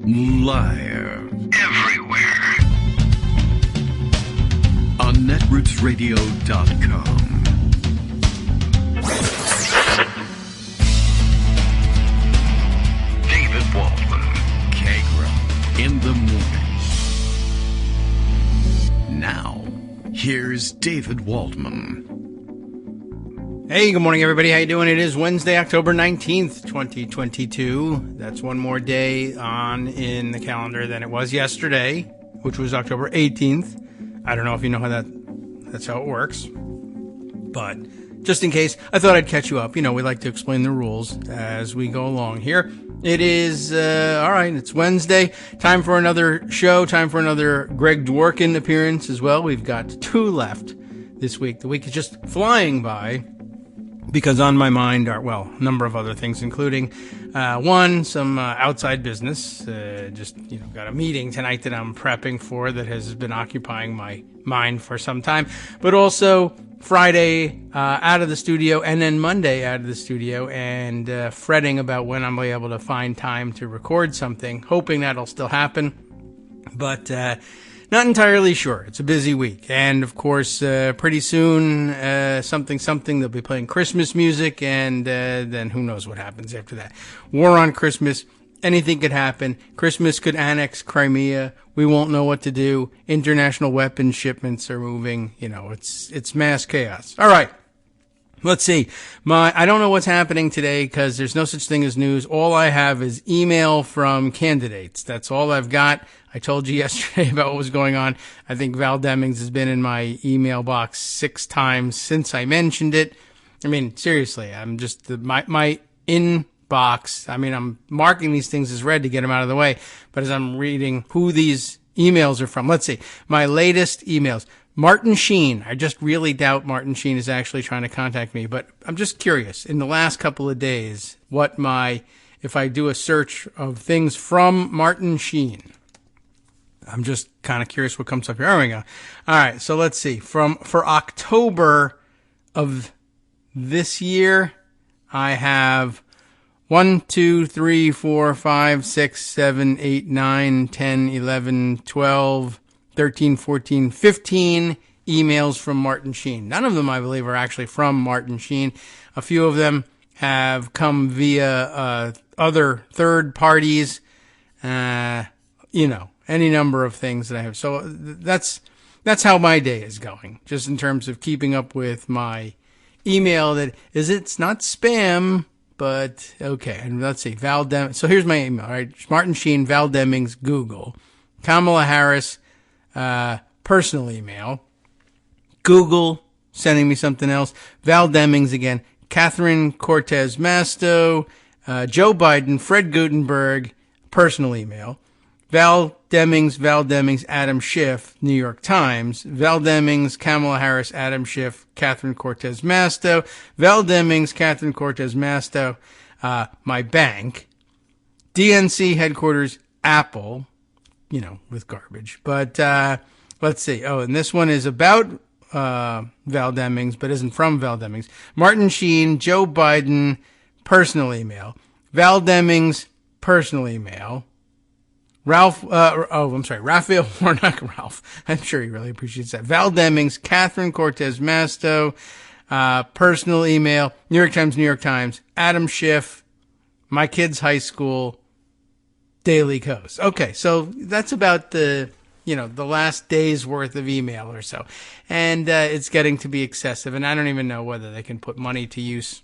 Live. Everywhere. On netrootsradio.com. David Waldman. Kagro. In the morning. Now, here's David Waldman. Hey, good morning, everybody. How you doing? It is Wednesday, October 19th, 2022. That's one more day on in the calendar than it was yesterday, which was October 18th. I don't know if you know how that's how it works. But just in case, I thought I'd catch you up. You know, we like to explain the rules as we go along here. It is, all right, it's Wednesday. Time for another show. Time for another Greg Dworkin appearance as well. We've got 2 left this week. The week is just flying by. Because on my mind are, well, a number of other things, including, one, some outside business. Got a meeting tonight that I'm prepping for that has been occupying my mind for some time. But also Friday out of the studio, and then Monday out of the studio, and fretting about when I'm able to find time to record something, hoping that'll still happen. But not entirely sure. It's a busy week. And, of course, pretty soon, something, they'll be playing Christmas music, and then who knows what happens after that. War on Christmas. Anything could happen. Christmas could annex Crimea. We won't know what to do. International weapons shipments are moving. You know, it's mass chaos. All right. Let's see. I don't know what's happening today because there's no such thing as news. All I have is email from candidates. That's all I've got. I told you yesterday about what was going on. I think Val Demings has been in my email box 6 times since I mentioned it. I mean, seriously, I'm just my inbox. I mean, I'm marking these things as read to get them out of the way. But as I'm reading who these emails are from, let's see. My latest emails. Martin Sheen. I just really doubt Martin Sheen is actually trying to contact me, but I'm just curious. In the last couple of days, if I do a search of things from Martin Sheen, I'm just kind of curious what comes up here. There we go. All right, so let's see. For October of this year, I have 1, 2, 3, 4, 5, 6, 7, 8, 9, 10, 11, 12, 13, 14, 15 emails from Martin Sheen. None of them, I believe, are actually from Martin Sheen. A few of them have come via other third parties, any number of things that I have. So that's how my day is going, just in terms of keeping up with my email. It's not spam, but okay. And let's see, Val Demings. So here's my email, all right? Martin Sheen, Val Demings, Google. Kamala Harris, personal email. Google, sending me something else. Val Demings again. Catherine Cortez Masto, Joe Biden, Fred Gutenberg, personal email. Val Demings, Adam Schiff, New York Times. Val Demings, Kamala Harris, Adam Schiff, Catherine Cortez Masto. Val Demings, Catherine Cortez Masto, my bank. DNC headquarters, Apple, with garbage. But let's see. Oh, and this one is about Val Demings, but isn't from Val Demings. Martin Sheen, Joe Biden, personal email. Val Demings, personal email. Raphael Warnock, Ralph. I'm sure he really appreciates that. Val Demings, Catherine Cortez Masto, personal email. New York Times, Adam Schiff, my kids' high school, Daily Kos. Okay, so that's about the last day's worth of email or so. And it's getting to be excessive, and I don't even know whether they can put money to use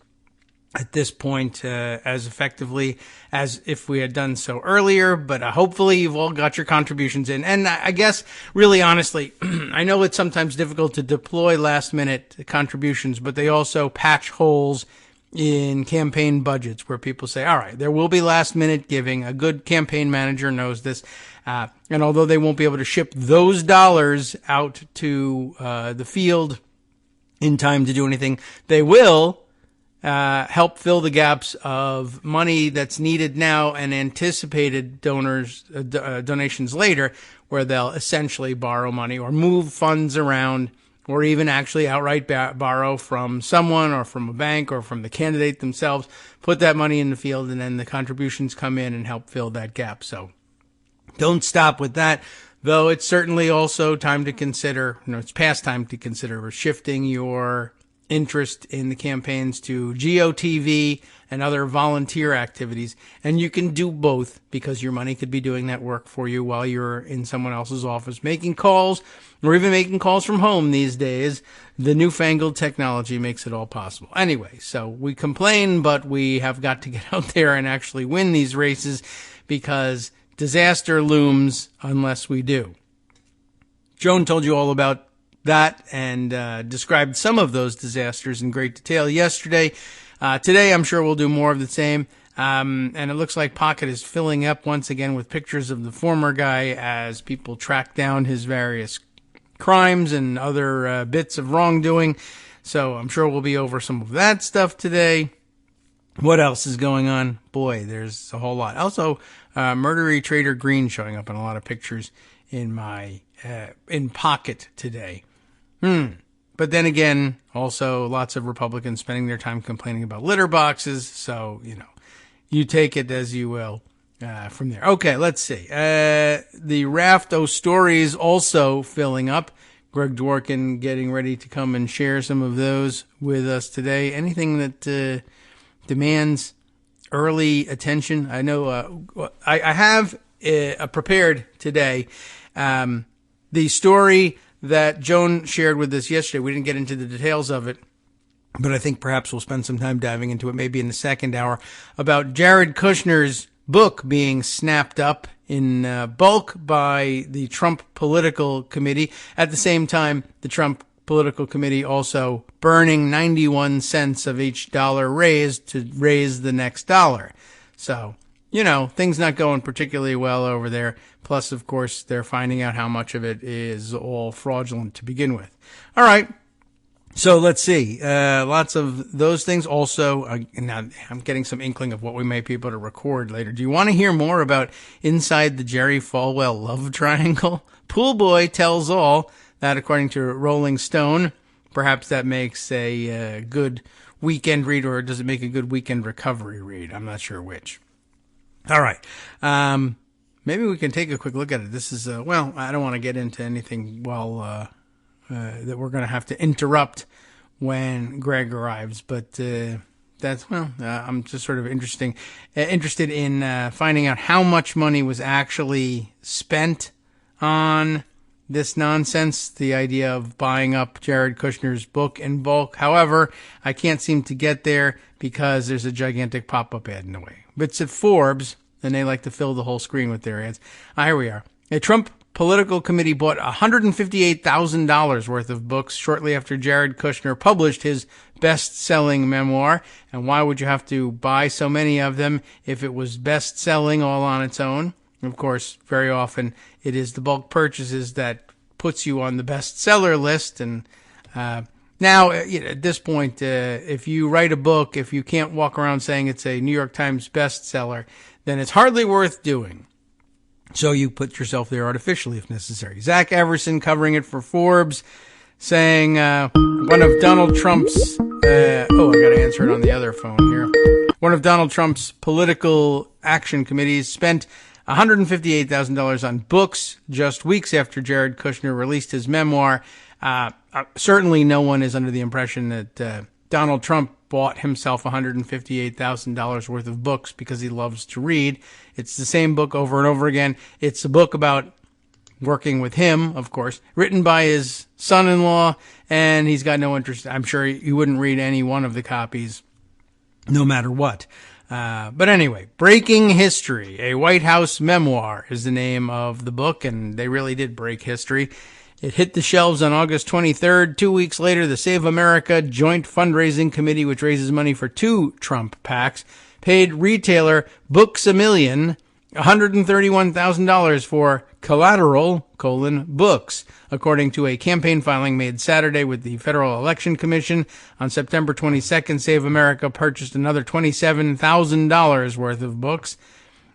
at this point as effectively as if we had done so earlier. But hopefully you've all got your contributions in. And I guess, really honestly, I know it's sometimes difficult to deploy last-minute contributions, but they also patch holes in campaign budgets where people say, all right, there will be last-minute giving. A good campaign manager knows this. And although they won't be able to ship those dollars out to the field in time to do anything, they will help fill the gaps of money that's needed now and anticipated donations later, where they'll essentially borrow money or move funds around, or even actually outright borrow from someone or from a bank or from the candidate themselves, put that money in the field, and then the contributions come in and help fill that gap. So Don't stop with that, though. It's certainly also time to consider, it's past time to consider shifting your interest in the campaigns to GOTV and other volunteer activities. And you can do both because your money could be doing that work for you while you're in someone else's office making calls or even making calls from home these days. The newfangled technology makes it all possible. Anyway, so we complain, but we have got to get out there and actually win these races because disaster looms unless we do. Joan told you all about that and described some of those disasters in great detail yesterday. Today, I'm sure we'll do more of the same. And it looks like Pocket is filling up once again with pictures of the former guy as people track down his various crimes and other bits of wrongdoing. So I'm sure we'll be over some of that stuff today. What else is going on? Boy, there's a whole lot. Also, murdery Trader Green showing up in a lot of pictures in my in Pocket today. But then again, also lots of Republicans spending their time complaining about litter boxes. So, you take it as you will from there. Okay, let's see. The raft of stories also filling up. Greg Dworkin getting ready to come and share some of those with us today. Anything that demands early attention. I know I have prepared today the story that Joan shared with us yesterday. We didn't get into the details of it, but I think perhaps we'll spend some time diving into it, maybe in the second hour, about Jared Kushner's book being snapped up in bulk by the Trump Political Committee. At the same time, the Trump Political Committee also burning 91 cents of each dollar raised to raise the next dollar. So, things not going particularly well over there. Plus, of course, they're finding out how much of it is all fraudulent to begin with. All right. So let's see. Lots of those things. Also, now I'm getting some inkling of what we might be able to record later. Do you want to hear more about inside the Jerry Falwell love triangle? Pool boy tells all. That, according to Rolling Stone. Perhaps that makes a good weekend read, or does it make a good weekend recovery read? I'm not sure which. All right. Maybe we can take a quick look at it. This is, I don't want to get into anything that we're going to have to interrupt when Greg arrives, but I'm just sort of interested in finding out how much money was actually spent on this nonsense, the idea of buying up Jared Kushner's book in bulk. However, I can't seem to get there because there's a gigantic pop-up ad in the way. But it's at Forbes, and they like to fill the whole screen with their ads. Here we are. A Trump Political Committee bought $158,000 worth of books shortly after Jared Kushner published his best-selling memoir. And why would you have to buy so many of them if it was best-selling all on its own? Of course, very often it is the bulk purchases that puts you on the bestseller list. And now, at this point, if you write a book, if you can't walk around saying it's a New York Times bestseller, then it's hardly worth doing. So you put yourself there artificially if necessary. Zach Everson covering it for Forbes, saying one of Donald Trump's... I got to answer it on the other phone here. One of Donald Trump's political action committees spent $158,000 on books just weeks after Jared Kushner released his memoir. Certainly no one is under the impression that Donald Trump bought himself $158,000 worth of books because he loves to read. It's the same book over and over again. It's a book about working with him, of course, written by his son-in-law, and he's got no interest. I'm sure he wouldn't read any one of the copies, no matter what. But anyway, Breaking History, a White House memoir is the name of the book, and they really did break history. It hit the shelves on August 23rd. 2 weeks later, the Save America Joint Fundraising Committee, which raises money for two Trump PACs, paid retailer Books A Million $131,000 for collateral, books, according to a campaign filing made Saturday with the Federal Election Commission. On September 22nd, Save America purchased another $27,000 worth of books.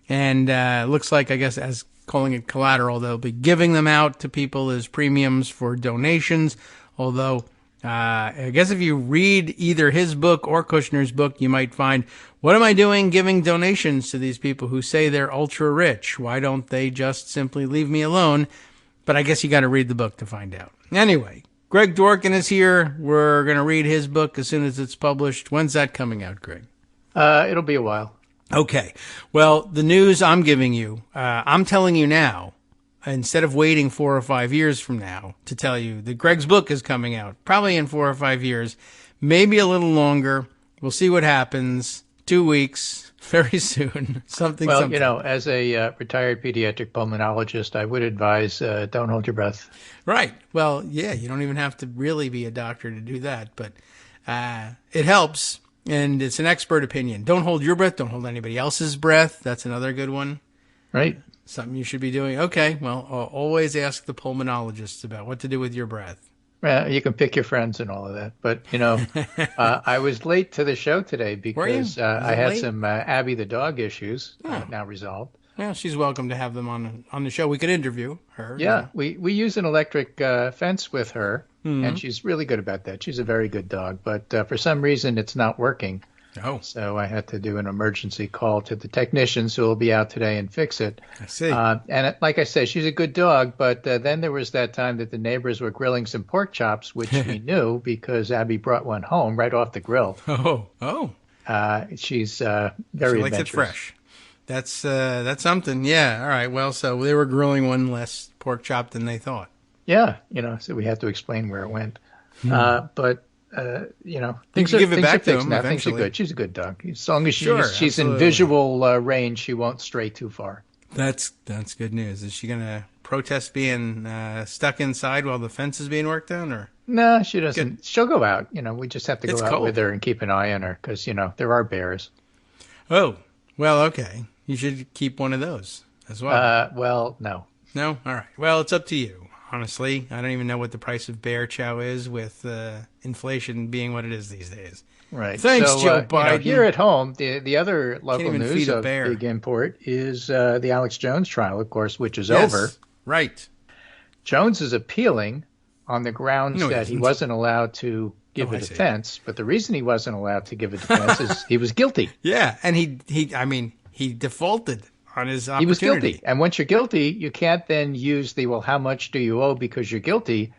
And looks like, I guess, as calling it collateral, they'll be giving them out to people as premiums for donations, although I guess if you read either his book or Kushner's book, you might find, what am I doing giving donations to these people who say they're ultra rich? Why don't they just simply leave me alone? But I guess you got to read the book to find out. Anyway, Greg Dworkin is here. We're going to read his book as soon as it's published. When's that coming out, Greg? It'll be a while. Okay. Well, the news I'm giving you, I'm telling you now, instead of waiting 4 or 5 years from now to tell you that Greg's book is coming out, probably in 4 or 5 years, maybe a little longer. We'll see what happens. 2 weeks, very soon. Something. As a retired pediatric pulmonologist, I would advise don't hold your breath. Right. Well, yeah, you don't even have to really be a doctor to do that, but it helps, and it's an expert opinion. Don't hold your breath. Don't hold anybody else's breath. That's another good one. Right. Something you should be doing. Okay, well, always ask the pulmonologists about what to do with your breath. You can pick your friends and all of that. But, I was late to the show today because I had late? Some Abby the dog issues now resolved. Well, she's welcome to have them on the show. We could interview her. Yeah, we use an electric fence with her, and she's really good about that. She's a very good dog. But for some reason, it's not working. Oh. So I had to do an emergency call to the technicians who will be out today and fix it. I see. Like I said, she's a good dog, but then there was that time that the neighbors were grilling some pork chops, which we knew because Abby brought one home right off the grill. Oh. She's very she likes adventurous. It fresh. That's something. Yeah. All right. Well, so they were grilling one less pork chop than they thought. Yeah. So we had to explain where it went. But things are give it back are to fixed him now. eventually. Things are good. She's a good dog. As long as she's in absolutely. visual range, she won't stray too far. That's good news. Is she going to protest being stuck inside while the fence is being worked on, or? No, she doesn't. Good. She'll go out. We just have to go out cold. with her and keep an eye on her because, there are bears. Oh, well, okay. You should keep one of those as well. Well, no. No? All right. Well, it's up to you. Honestly, I don't even know what the price of bear chow is with inflation being what it is these days. Right. Thanks, Joe Biden. Here at home, the other local news of bear. big import is the Alex Jones trial, of course, which is over. Right. Jones is appealing on the grounds that he wasn't allowed to give a defense, but the reason he wasn't allowed to give a defense is he was guilty. Yeah, and he defaulted on his opportunity. He was guilty. And once you're guilty, you can't then use how much do you owe because you're guilty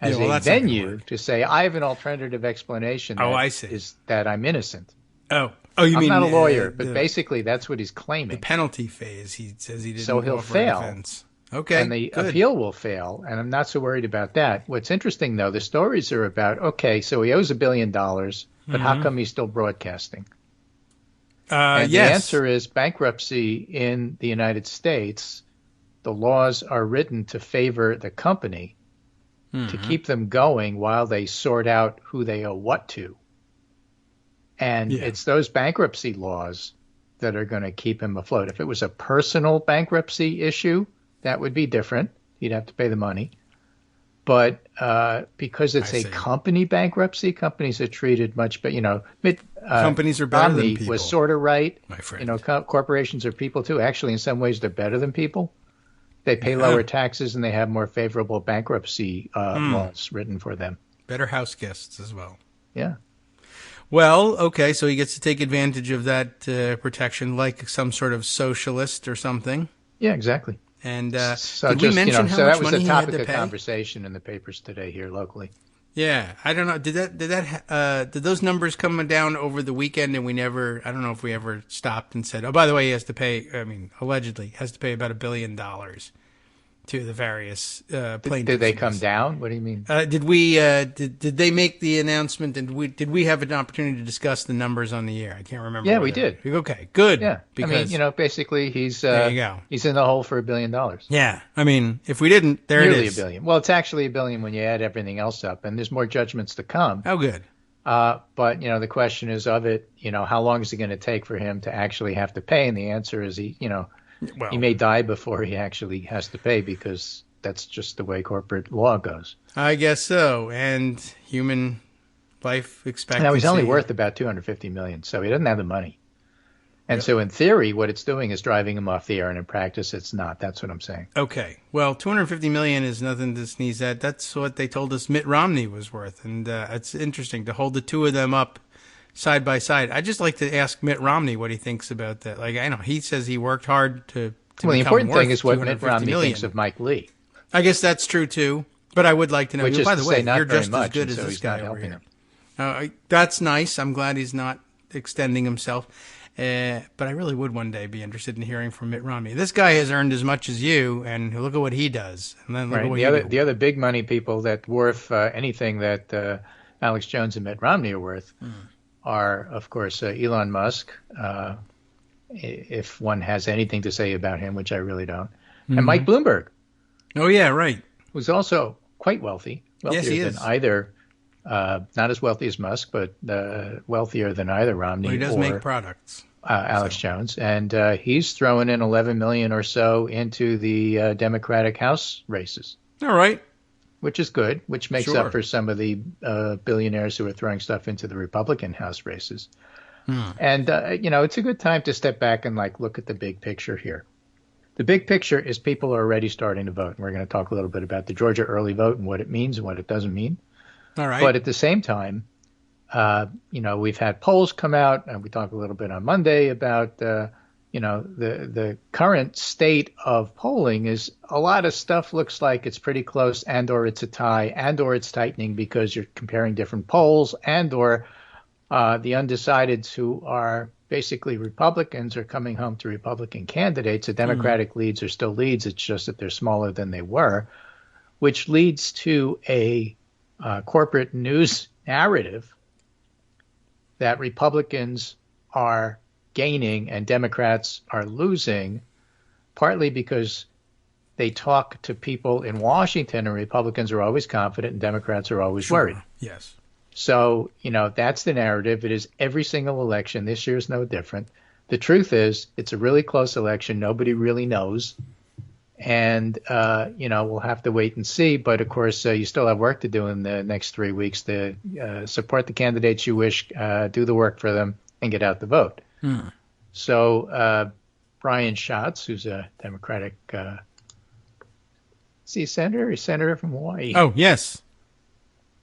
as a venue to say, I have an alternative explanation. I see. Is that I'm innocent. You I'm mean not a lawyer, but basically that's what he's claiming. The penalty phase, he says he didn't so he'll fail. Defense. Okay, and the appeal will fail, and I'm not so worried about that. What's interesting, though, the stories are about, so he owes $1 billion, but how come he's still broadcasting? And the answer is bankruptcy in the United States. The laws are written to favor the company to keep them going while they sort out who they owe what to. And it's those bankruptcy laws that are going to keep him afloat. If it was a personal bankruptcy issue, that would be different. He'd have to pay the money. But because it's a company bankruptcy, companies are treated much better. Companies are better than people. Was sort of right. My friend. Corporations are people too. Actually, in some ways, they're better than people. They pay lower taxes and they have more favorable bankruptcy laws written for them. Better house guests as well. Yeah. Well, okay, so he gets to take advantage of that protection like some sort of socialist or something. Yeah, exactly. And did we mention how much money he had to pay? That was the topic of conversation in the papers today here locally. Yeah, I don't know. Did those numbers come down over the weekend? And I don't know if we ever stopped and said, oh, by the way, he has to pay. Allegedly has to pay about $1 billion to the various plaintiffs. Did they come down? What do you mean? Did we? Did they make the announcement? And did we have an opportunity to discuss the numbers on the air? I can't remember. Yeah, we did. Okay, good. Yeah, because basically he's there you go. He's in the hole for $1 billion. Yeah, if we didn't, there nearly it is. $1 billion. Well, it's actually $1 billion when you add everything else up, and there's more judgments to come. Oh, good. But the question is of it. How long is it going to take for him to actually have to pay? And the answer is he may die before he actually has to pay because that's just the way corporate law goes. I guess so. And human life expectancy. Now he's only worth about $250 million, so he doesn't have the money. And so in theory, what it's doing is driving him off the air, and in practice, it's not. That's what I'm saying. Okay. Well, $250 million is nothing to sneeze at. That's what they told us Mitt Romney was worth. And it's interesting to hold the two of them up side by side. I'd just like to ask Mitt Romney what he thinks about that. Like, I know he says he worked hard to well, the important thing is what Mitt Romney million. thinks of Mike Lee. I guess that's true, too. But I would like to know. Which is by the to way, say not you're very just much, as good as so this he's guy not over helping here. him. That's nice. I'm glad he's not extending himself. But I really would one day be interested in hearing from Mitt Romney. This guy has earned as much as you, and look at what he does. And then look at what the other big money people that worth anything that Alex Jones and Mitt Romney are worth are, of course, Elon Musk, if one has anything to say about him, which I really don't, and Mike Bloomberg. Oh, yeah, right. Who's also quite wealthy. Yes, he is. Than either, not as wealthy as Musk, but wealthier than either Romney he does or make products. Alex Jones. And he's throwing in $11 million or so into the Democratic House races. All right. Which is good, which makes up for some of the billionaires who are throwing stuff into the Republican House races. And, it's a good time to step back and look at the big picture here. The big picture is people are already starting to vote. And we're going to talk a little bit about the Georgia early vote and what it means and what it doesn't mean. All right. But at the same time, we've had polls come out, and we talked a little bit on Monday about, the current state of polling is a lot of stuff looks like it's pretty close and or it's a tie and or it's tightening because you're comparing different polls and or the undecideds who are basically Republicans are coming home to Republican candidates. The Democratic leads are still leads. It's just that they're smaller than they were, which leads to a corporate news narrative that Republicans are gaining and Democrats are losing, partly because they talk to people in Washington and Republicans are always confident and Democrats are always worried. Yes. So, that's the narrative. It is every single election. This year is no different. The truth is it's a really close election. Nobody really knows. And, we'll have to wait and see. But, of course, you still have work to do in the next 3 weeks to support the candidates you wish, do the work for them, and get out the vote. So Brian Schatz, who's a Democratic is he a senator? He's a senator from Hawaii. Oh, yes.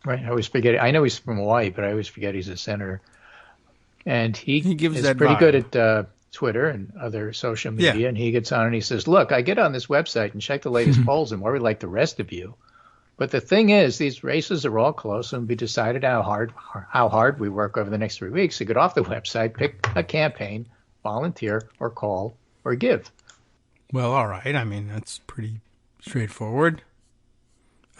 Right. I always forget. I know he's from Hawaii, but I always forget he's a senator. And he gives is that pretty vibe. good at Twitter and other social media. Yeah. And he gets on and he says, look, I get on this website and check the latest polls and worry like the rest of you. But the thing is, these races are all close and we decided how hard we work over the next 3 weeks to get off the website, pick a campaign, volunteer or call or give. Well, all right. I mean, that's pretty straightforward.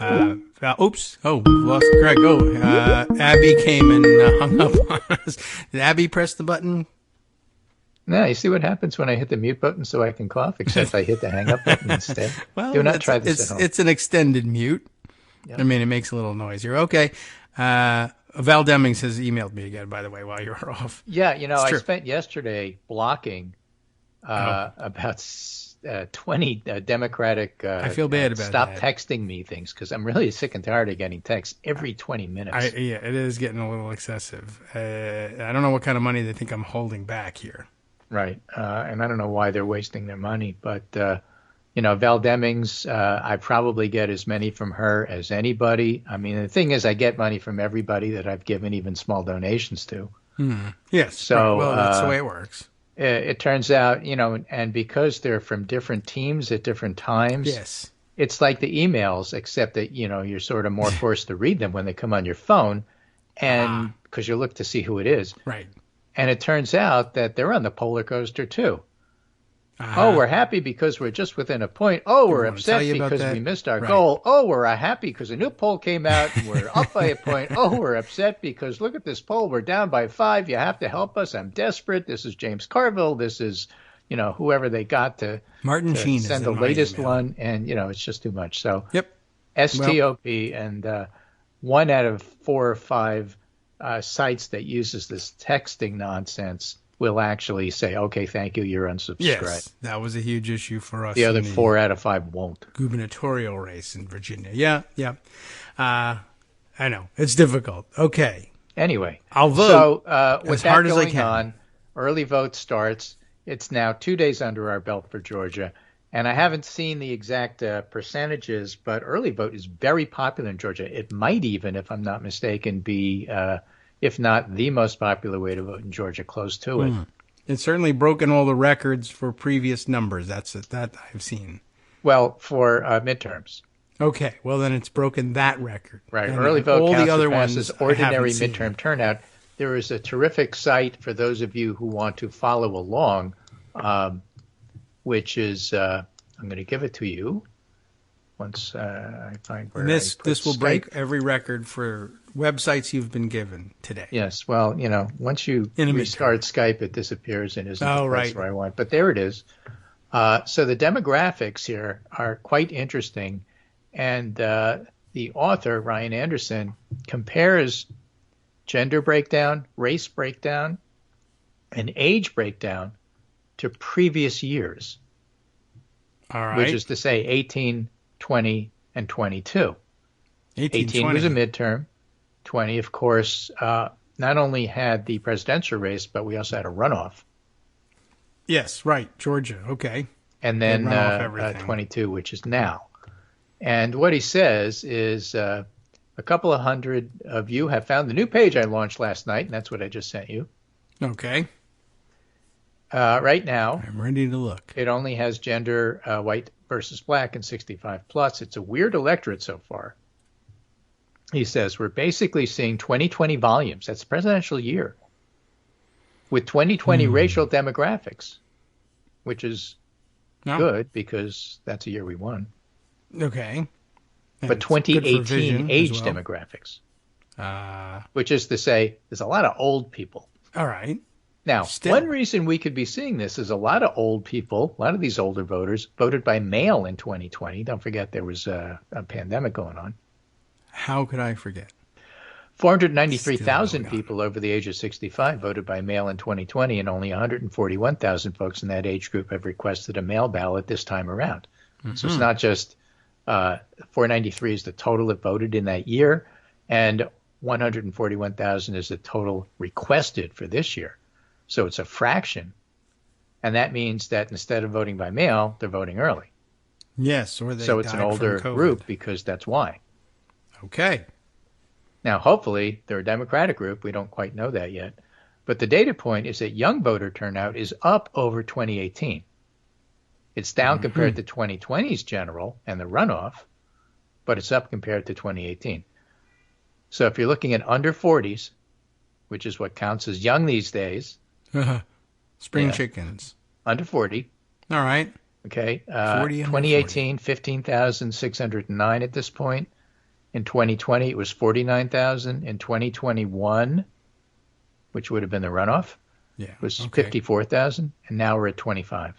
Oops. Oh, lost Greg. Oh, Abby came and hung up on us. Did Abby press the button? No, you see what happens when I hit the mute button so I can cough, except I hit the hang up button instead. Well, do not try this at home. It's an extended mute. Yep. I mean, it makes a little noisier. Okay. Val Demings has emailed me again, by the way, while you were off. Yeah, I spent yesterday blocking about 20 Democratic I feel bad about stop that. texting me things because I'm really sick and tired of getting texts every 20 minutes. Yeah, it is getting a little excessive. I don't know what kind of money they think I'm holding back here. Right. And I don't know why they're wasting their money. But, Val Demings, I probably get as many from her as anybody. I mean, the thing is, I get money from everybody that I've given even small donations to. Yes. So, right. Well, that's the way it works. It turns out, and because they're from different teams at different times, yes, it's like the emails, except that, you're sort of more forced to read them when they come on your phone and because you look to see who it is. Right. And it turns out that they're on the polar coaster, too. Oh, we're happy because we're just within a point. Oh, we're upset because we missed our goal. Oh, we're happy because a new poll came out and we're up by a point. Oh, we're upset because look at this poll. We're down by 5. You have to help us. I'm desperate. This is James Carville. This is, whoever they got to Martin Sheen send the latest one. And, it's just too much. So yep. STOP and 1 out of 4 or 5 sites that uses this texting nonsense will actually say, okay, thank you, you're unsubscribed. Yes, that was a huge issue for us. The other 4 out of 5 won't. Gubernatorial race in Virginia. Yeah. I know. It's difficult. Okay. Anyway. I'll vote so, with that going on, early vote starts. It's now 2 days under our belt for Georgia. And I haven't seen the exact percentages, but early vote is very popular in Georgia. It might even, if I'm not mistaken, be, if not the most popular way to vote in Georgia, close to it. It's certainly broken all the records for previous numbers. That I've seen. Well, for midterms. Okay, well then it's broken that record. Right, and early vote all counts the other as ones ordinary midterm turnout. There is a terrific site for those of you who want to follow along, which is I'm going to give it to you once I find where. And this will break every record for websites you've been given today. Yes, well, once you restart Skype, it disappears and isn't the place where I want. But there it is. So the demographics here are quite interesting, and the author Ryan Anderson compares gender breakdown, race breakdown, and age breakdown to previous years. All right. Which is to say 18, 20, and 22. 18 was a midterm. 20, of course, not only had the presidential race, but we also had a runoff. Yes, right. Georgia. Okay. And then 22, which is now. And what he says is a couple of hundred of you have found the new page I launched last night, and that's what I just sent you. Okay. Right now, I'm ready to look. It only has gender white versus black and 65 plus. It's a weird electorate so far. He says we're basically seeing 2020 volumes. That's the presidential year with 2020 racial demographics, which is good because that's a year we won. Okay. And but 2018 age demographics, which is to say there's a lot of old people. All right. Now, one reason we could be seeing this is a lot of old people, a lot of these older voters voted by mail in 2020. Don't forget there was a pandemic going on. How could I forget? 493,000 people over the age of 65 voted by mail in 2020, and only 141,000 folks in that age group have requested a mail ballot this time around. Mm-hmm. So it's not just 493 is the total that voted in that year, and 141,000 is the total requested for this year. So it's a fraction, and that means that instead of voting by mail, they're voting early. Yes, or they so it's an older group because that's why. Okay. Now, hopefully, they're a Democratic group. We don't quite know that yet. But the data point is that young voter turnout is up over 2018. It's down compared to 2020's general and the runoff, but it's up compared to 2018. So if you're looking at under 40s, which is what counts as young these days. Spring chickens. Under 40. All right. Okay. 2018, 15,609 at this point. In 2020, it was 49,000. In 2021, which would have been the runoff, was 54,000. And now we're at 25.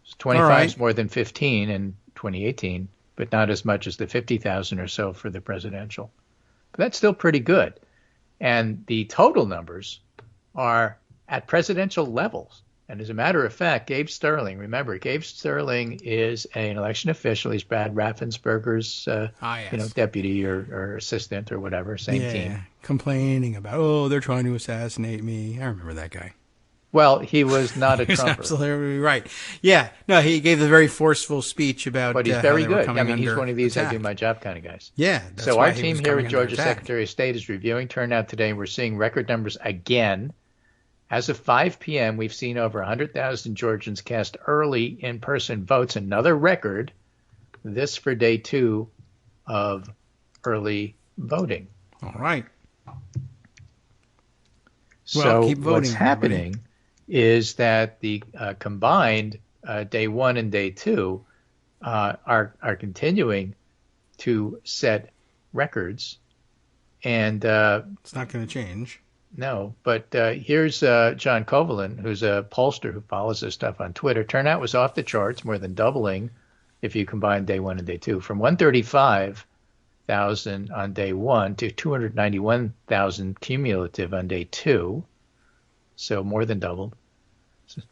So 25 is more than 15 in 2018, but not as much as the 50,000 or so for the presidential. But that's still pretty good. And the total numbers are at presidential levels. And as a matter of fact, Gabe Sterling, remember, Gabe Sterling is an election official. He's Brad Raffensperger's deputy or assistant or whatever, same team. Complaining about, they're trying to assassinate me. I remember that guy. Well, he was not a Trumper. Absolutely right. Yeah. No, he gave a very forceful speech about but he's very good. I mean, he's one of these attack. I do my job kind of guys. Yeah. So our team here at Georgia Secretary of State is reviewing turnout today. We're seeing record numbers again. As of 5 p.m., we've seen over 100,000 Georgians cast early in-person votes, another record. This for day 2 of early voting. All right. So keep voting, what's happening is that the combined day 1 and day 2 are continuing to set records, and it's not going to change. No, but here's John Kovalin, who's a pollster who follows this stuff on Twitter. Turnout was off the charts, more than doubling if you combine day 1 and day 2, from 135,000 on day 1 to 291,000 cumulative on day 2. So more than doubled.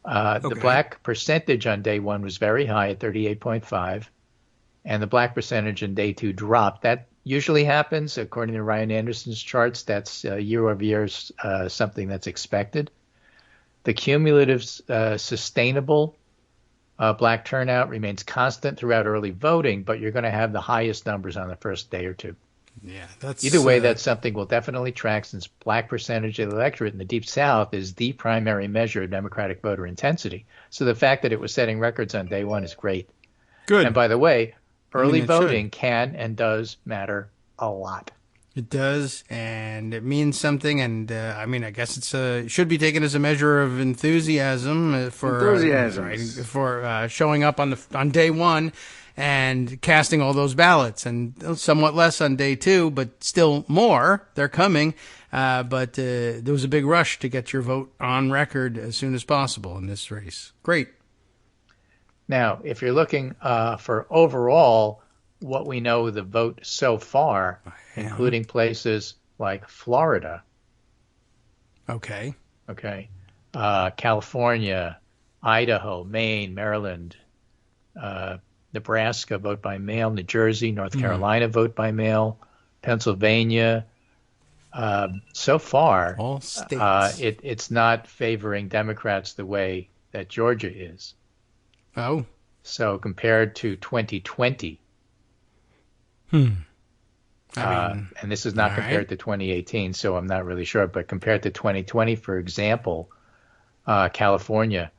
The black percentage on day 1 was very high at 38.5, and the black percentage in day 2 dropped. That usually happens, according to Ryan Anderson's charts. That's year over year something that's expected. The cumulative sustainable black turnout remains constant throughout early voting, but you're going to have the highest numbers on the first day or two. Yeah, that's either way. That's something we'll definitely track, since black percentage of the electorate in the Deep South is the primary measure of Democratic voter intensity. So the fact that it was setting records on day one is great. Good. And by the way, early voting can and does matter a lot. It does, and it means something. And I mean, I guess it should be taken as a measure of enthusiasm for showing up on day one and casting all those ballots, and somewhat less on day two, but still more. They're coming. But there was a big rush to get your vote on record as soon as possible in this race. Great. Now, if you're looking for overall what we know of the vote so far, including places like Florida. Okay. California, Idaho, Maine, Maryland, Nebraska, vote by mail, New Jersey, North Carolina, vote by mail, Pennsylvania. So far, all states. It's not favoring Democrats the way that Georgia is. Oh. So compared to 2020, and this is not compared to 2018, so I'm not really sure, but compared to 2020, for example, California,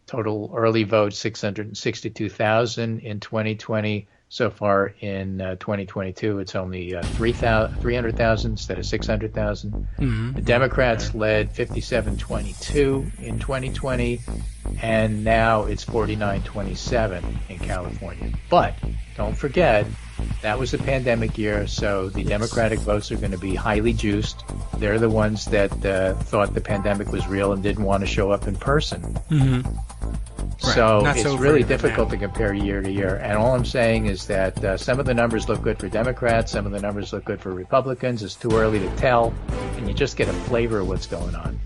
total early vote 662,000 in 2020. So far in 2022, it's only 300,000 instead of 600,000. The Democrats led 57-22 in 2020, and now it's 49-27 in California. But don't forget, that was a pandemic year, so the Democratic votes are going to be highly juiced. They're the ones that thought the pandemic was real and didn't want to show up in person. So it's really difficult to compare year to year. And all I'm saying is that some of the numbers look good for Democrats, some of the numbers look good for Republicans. It's too early to tell, and you just get a flavor of what's going on.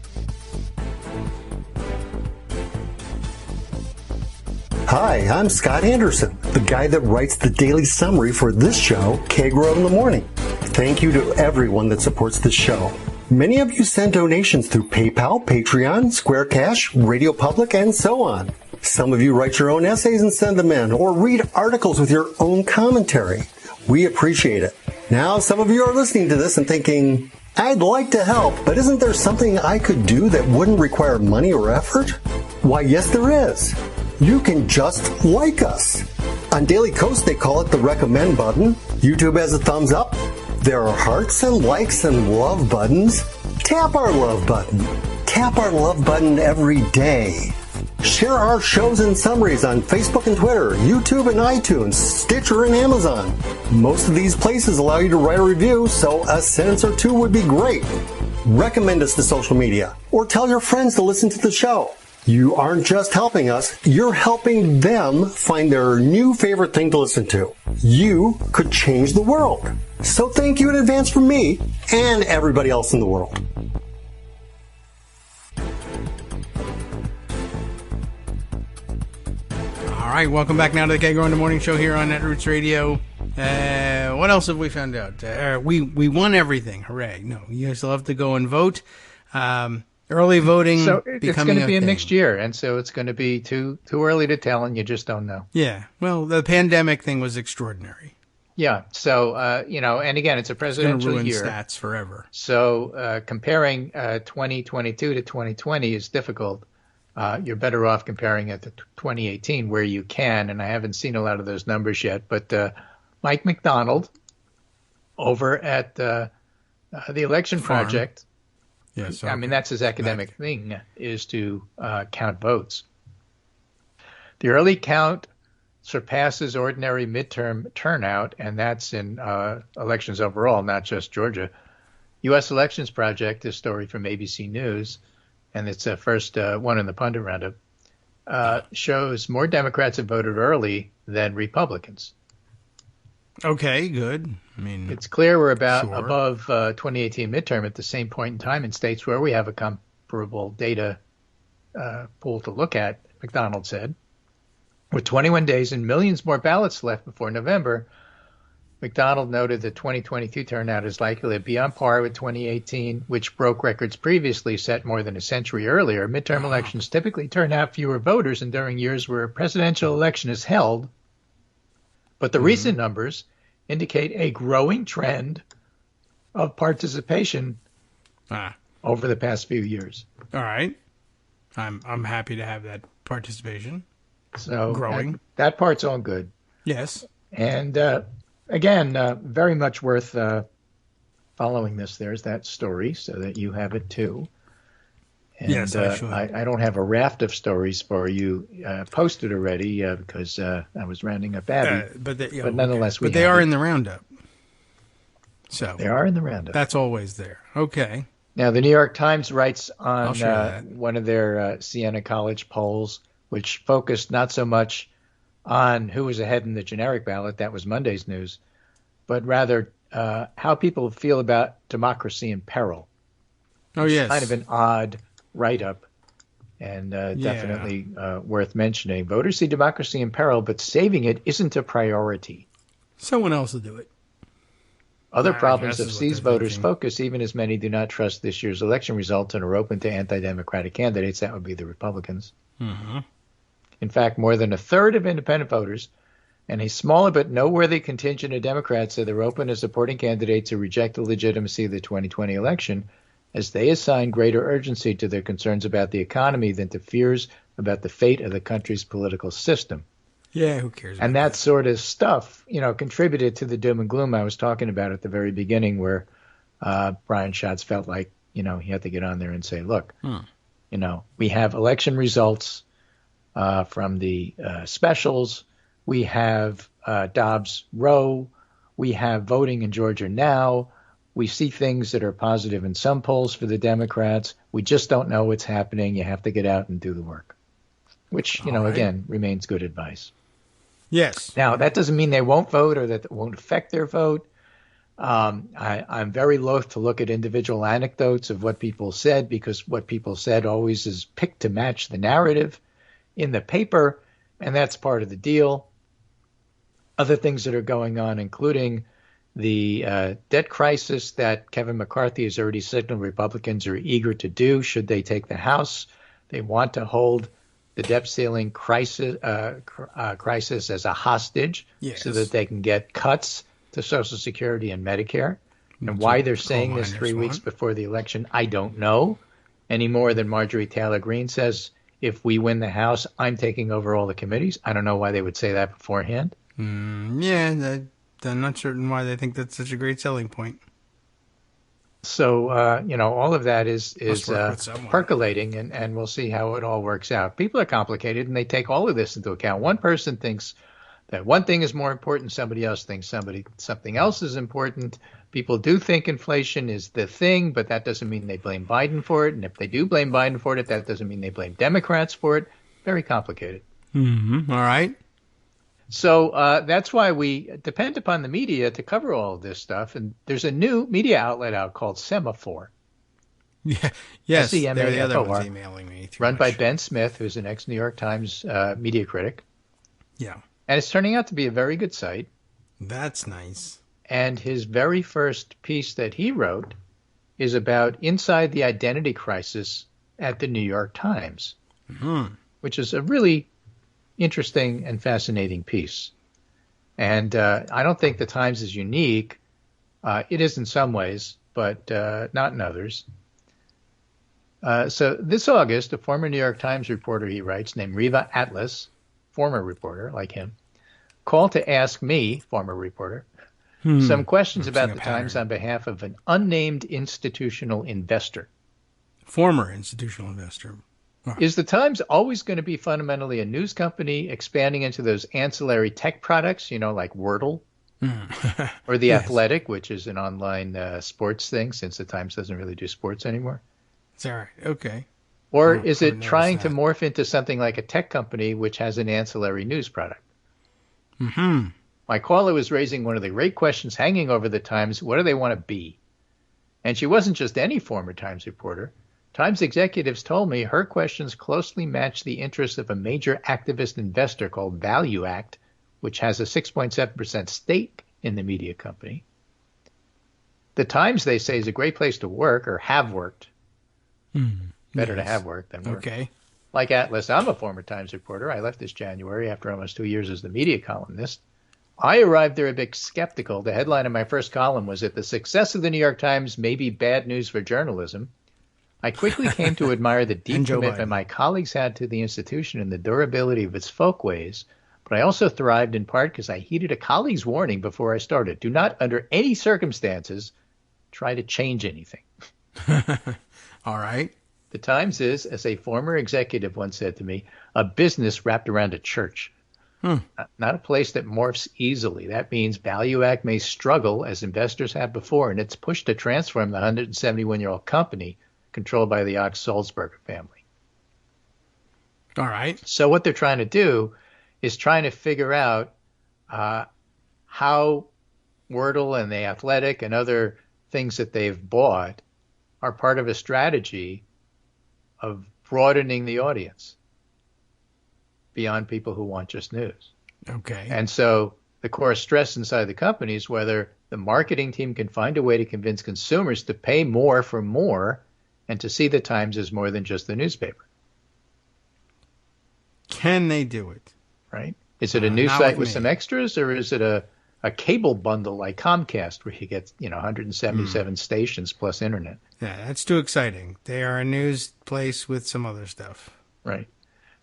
Hi, I'm Scott Anderson, the guy that writes the daily summary for this show, Kagro in the Morning. Thank you to everyone that supports this show. Many of you send donations through PayPal, Patreon, Square Cash, Radio Public, and so on. Some of you write your own essays and send them in, or read articles with your own commentary. We appreciate it. Now, some of you are listening to this and thinking, I'd like to help, but isn't there something I could do that wouldn't require money or effort? Why, yes, there is. You can just like us. On Daily Kos, they call it the recommend button. YouTube has a thumbs up. There are hearts and likes and love buttons. Tap our love button. Tap our love button every day. Share our shows and summaries on Facebook and Twitter, YouTube and iTunes, Stitcher and Amazon. Most of these places allow you to write a review, so a sentence or two would be great. Recommend us to social media, or tell your friends to listen to the show. You aren't just helping us, you're helping them find their new favorite thing to listen to. You could change the world. So thank you in advance from me and everybody else in the world. All right, welcome back now to the Kagro in the Morning Show here on Netroots Radio. What else have we found out? We won everything. Hooray. No, you still have to go and vote. Early voting. So it's going to be a mixed year, and so it's going to be too early to tell, and you just don't know. Yeah. Well, the pandemic thing was extraordinary. Yeah. So, and again, it's a presidential ruin year. Stats forever. So comparing 2022 to 2020 is difficult. You're better off comparing it to 2018 where you can, and I haven't seen a lot of those numbers yet, but Mike McDonald over at the Election Project, yes, I mean, that's his academic thing, is to count votes. The early count surpasses ordinary midterm turnout, and that's in elections overall, not just Georgia. U.S. Elections Project, this story from ABC News, and it's the first one in the pundit roundup, shows more Democrats have voted early than Republicans. Okay, good. I mean, it's clear we're above 2018 midterm at the same point in time in states where we have a comparable data pool to look at, McDonald said. With 21 days and millions more ballots left before November, McDonald noted the 2022 turnout is likely to be on par with 2018, which broke records previously set more than a century earlier. Midterm elections typically turn out fewer voters and during years where a presidential election is held, but the recent numbers indicate a growing trend of participation over the past few years. All right. I'm happy to have that participation. So growing. That part's all good. Yes. And again, very much worth following this. There's that story so that you have it too. And, yes, I should. I don't have a raft of stories for you posted already because I was rounding up Abby. But nonetheless, But they are in the roundup. So they are in the roundup. That's always there. Okay. Now, the New York Times writes on one of their Siena College polls, which focused not so much on who was ahead in the generic ballot, that was Monday's news, but rather how people feel about democracy in peril. Oh, yes. It's kind of an odd write-up and definitely worth mentioning. Voters see democracy in peril, but saving it isn't a priority. Someone else will do it. Other problems have seized voters' focus, even as many do not trust this year's election results and are open to anti-democratic candidates. That would be the Republicans. Mm-hmm. In fact, more than a third of independent voters and a smaller but noteworthy contingent of Democrats say they're open to supporting candidates who reject the legitimacy of the 2020 election, as they assign greater urgency to their concerns about the economy than to fears about the fate of the country's political system. Yeah, who cares? And that sort of stuff, contributed to the doom and gloom I was talking about at the very beginning, where Brian Schatz felt like, he had to get on there and say, look, we have election results from the specials. We have Dobbs-Roe. We have voting in Georgia now. We see things that are positive in some polls for the Democrats. We just don't know what's happening. You have to get out and do the work, which, again, remains good advice. Yes. Now, that doesn't mean they won't vote or that it won't affect their vote. I'm very loath to look at individual anecdotes of what people said, because what people said always is picked to match the narrative in the paper, and that's part of the deal. Other things that are going on, including the debt crisis that Kevin McCarthy has already signaled Republicans are eager to do should they take the House. They want to hold the debt ceiling crisis as a hostage, so that they can get cuts to Social Security and Medicare. And why they're saying this 3 weeks before the election, I don't know, any more than Marjorie Taylor Greene says, if we win the House, I'm taking over all the committees. I don't know why they would say that beforehand. Yeah, I'm not certain why they think that's such a great selling point. So, all of that is percolating, and we'll see how it all works out. People are complicated, and they take all of this into account. One person thinks that one thing is more important. Somebody else thinks something else is important. People do think inflation is the thing, but that doesn't mean they blame Biden for it. And if they do blame Biden for it, that doesn't mean they blame Democrats for it. Very complicated. Mm-hmm. All right. So that's why we depend upon the media to cover all of this stuff. And there's a new media outlet out called Semaphore. Yeah, yes, Semaphore, they're the other ones emailing me. Run by Ben Smith, who's an ex-New York Times media critic. Yeah. And it's turning out to be a very good site. That's nice. And his very first piece that he wrote is about inside the identity crisis at the New York Times, which is a really interesting and fascinating piece. And I don't think the Times is unique. It is in some ways, but not in others. So this August, a former New York Times reporter, he writes, named Riva Atlas, former reporter like him, called to ask me, former reporter, some questions about the Times on behalf of an unnamed institutional investor. Former institutional investor. Right. Is the Times always going to be fundamentally a news company expanding into those ancillary tech products, like Wordle or The Athletic, which is an online sports thing, since the Times doesn't really do sports anymore? It's all right. Okay. Or is it trying to morph into something like a tech company which has an ancillary news product? Mm-hmm. My caller was raising one of the great questions hanging over the Times. What do they want to be? And she wasn't just any former Times reporter. Times executives told me her questions closely match the interests of a major activist investor called Value Act, which has a 6.7% stake in the media company. The Times, they say, is a great place to work or have worked. Better to have worked than work. Okay. Like Atlas, I'm a former Times reporter. I left this January after almost 2 years as the media columnist. I arrived there a bit skeptical. The headline of my first column was that the success of the New York Times may be bad news for journalism. I quickly came to admire the deep commitment my colleagues had to the institution and the durability of its folkways, but I also thrived in part because I heeded a colleague's warning before I started. Do not, under any circumstances, try to change anything. All right. The Times is, as a former executive once said to me, a business wrapped around a church. Not a place that morphs easily. That means ValueAct may struggle, as investors have before, in its push to transform the 171-year-old company controlled by the Ox-Sulzberger family. All right. So what they're trying to do is trying to figure out how Wordle and The Athletic and other things that they've bought are part of a strategy of broadening the audience beyond people who want just news. Okay. And so the core stress inside the company is whether the marketing team can find a way to convince consumers to pay more for more and to see the Times as more than just the newspaper. Can they do it? Right? Is it a news site with some extras, or is it a cable bundle like Comcast where you get 177 stations plus internet? Yeah, that's too exciting. They are a news place with some other stuff. Right.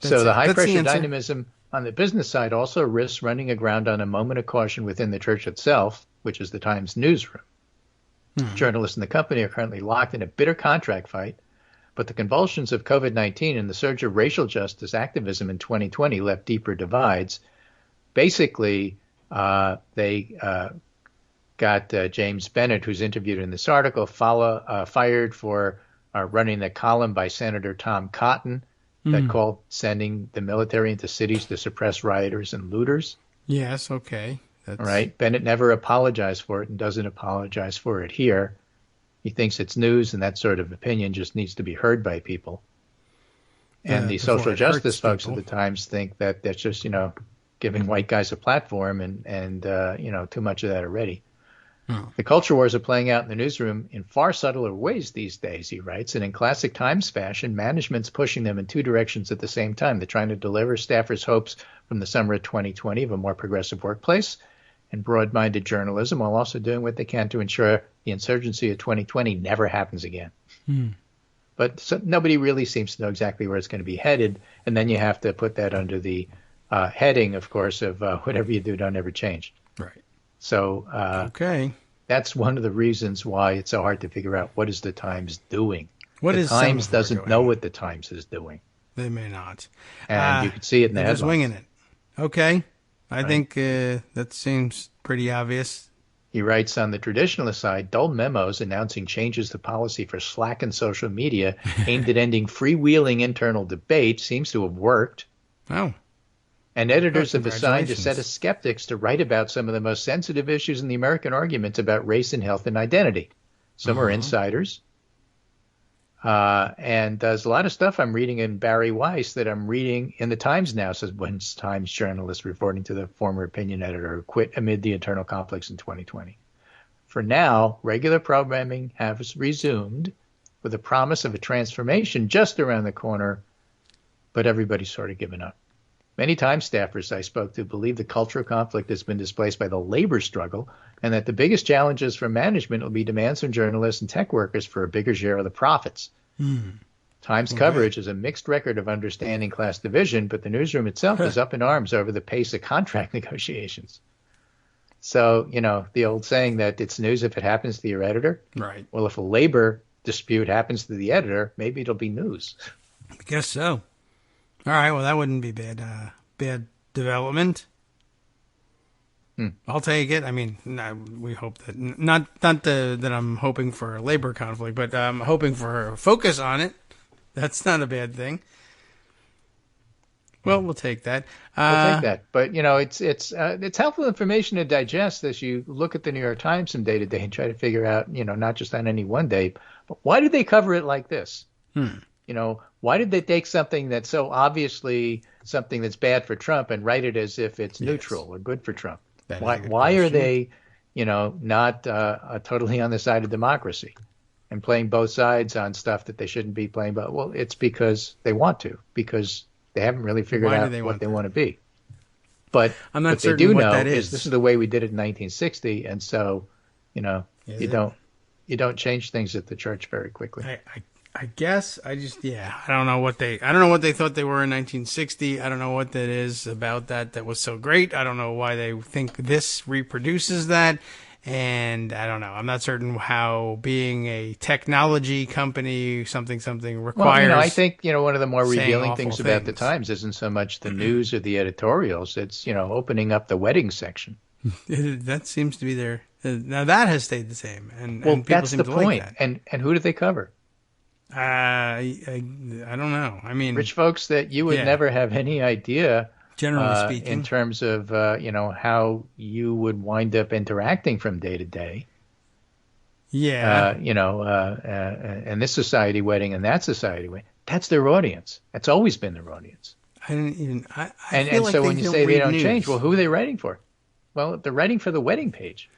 So the high-pressure dynamism on the business side also risks running aground on a moment of caution within the church itself, which is the Times newsroom. Journalists in the company are currently locked in a bitter contract fight, but the convulsions of COVID-19 and the surge of racial justice activism in 2020 left deeper divides. Basically, they got James Bennett, who's interviewed in this article, fired for running the column by Senator Tom Cotton that called sending the military into cities to suppress rioters and looters. Yes, okay. That's... Right. Bennett never apologized for it and doesn't apologize for it here. He thinks it's news, and that sort of opinion just needs to be heard by people. And the social justice folks at the Times think that that's just, giving white guys a platform and too much of that already. The culture wars are playing out in the newsroom in far subtler ways these days, he writes, and in classic Times fashion, management's pushing them in two directions at the same time. They're trying to deliver staffers' hopes from the summer of 2020 of a more progressive workplace and broad-minded journalism, while also doing what they can to ensure the insurgency of 2020 never happens again. But nobody really seems to know exactly where it's going to be headed, and then you have to put that under the heading, of course, of whatever you do, don't ever change. Right. So okay, that's one of the reasons why it's so hard to figure out what is the Times doing. The Times doesn't know what the Times is doing. They may not. And you can see it in the headlines. Just winging it. Okay. I think that seems pretty obvious. He writes, on the traditionalist side, dull memos announcing changes to policy for Slack and social media aimed at ending freewheeling internal debate seems to have worked. Oh. And editors have assigned a set of skeptics to write about some of the most sensitive issues in the American arguments about race and health and identity. Some are insiders. And there's a lot of stuff I'm reading in Barry Weiss that I'm reading in the Times now, says one Times journalist reporting to the former opinion editor who quit amid the internal conflicts in 2020. For now, regular programming has resumed with a promise of a transformation just around the corner, but everybody's sort of given up. Many Times staffers I spoke to believe the cultural conflict has been displaced by the labor struggle and that the biggest challenges for management will be demands from journalists and tech workers for a bigger share of the profits. Times coverage is a mixed record of understanding class division, but the newsroom itself is up in arms over the pace of contract negotiations. So, the old saying that it's news if it happens to your editor. Right. Well, if a labor dispute happens to the editor, maybe it'll be news. I guess so. All right, well, that wouldn't be bad development. I'll take it. I mean, we hope that not that I'm hoping for a labor conflict, but I'm hoping for a focus on it. That's not a bad thing. Well, we'll take that. We'll take that. But it's helpful information to digest as you look at the New York Times from day to day and try to figure out, not just on any one day, but why did they cover it like this? Why did they take something that's so obviously something that's bad for Trump and write it as if it's neutral or good for Trump? Why are they not totally on the side of democracy and playing both sides on stuff that they shouldn't be playing. But, well, it's because they want to, because they haven't really figured out what they want to be. But I'm not what certain they do what know that is this is the way we did it in 1960, and so, you don't change things at the church very quickly. I guess I don't know what they thought they were in 1960. I don't know what that is about that was so great. I don't know why they think this reproduces that. And I don't know. I'm not certain how being a technology company, something requires. Well, I think, one of the more revealing things about the Times isn't so much the news or the editorials. It's, opening up the wedding section. That seems to be their. Now that has stayed the same. And people that's seem the to point. Like that. And who do they cover? I don't know. I mean, rich folks that you would never have any idea. Generally speaking, in terms of how you would wind up interacting from day to day. Yeah. And this society wedding and that society wedding. That's their audience. That's always been their audience. I didn't even. So when you say they don't change, well, who are they writing for? Well, they're writing for the wedding page.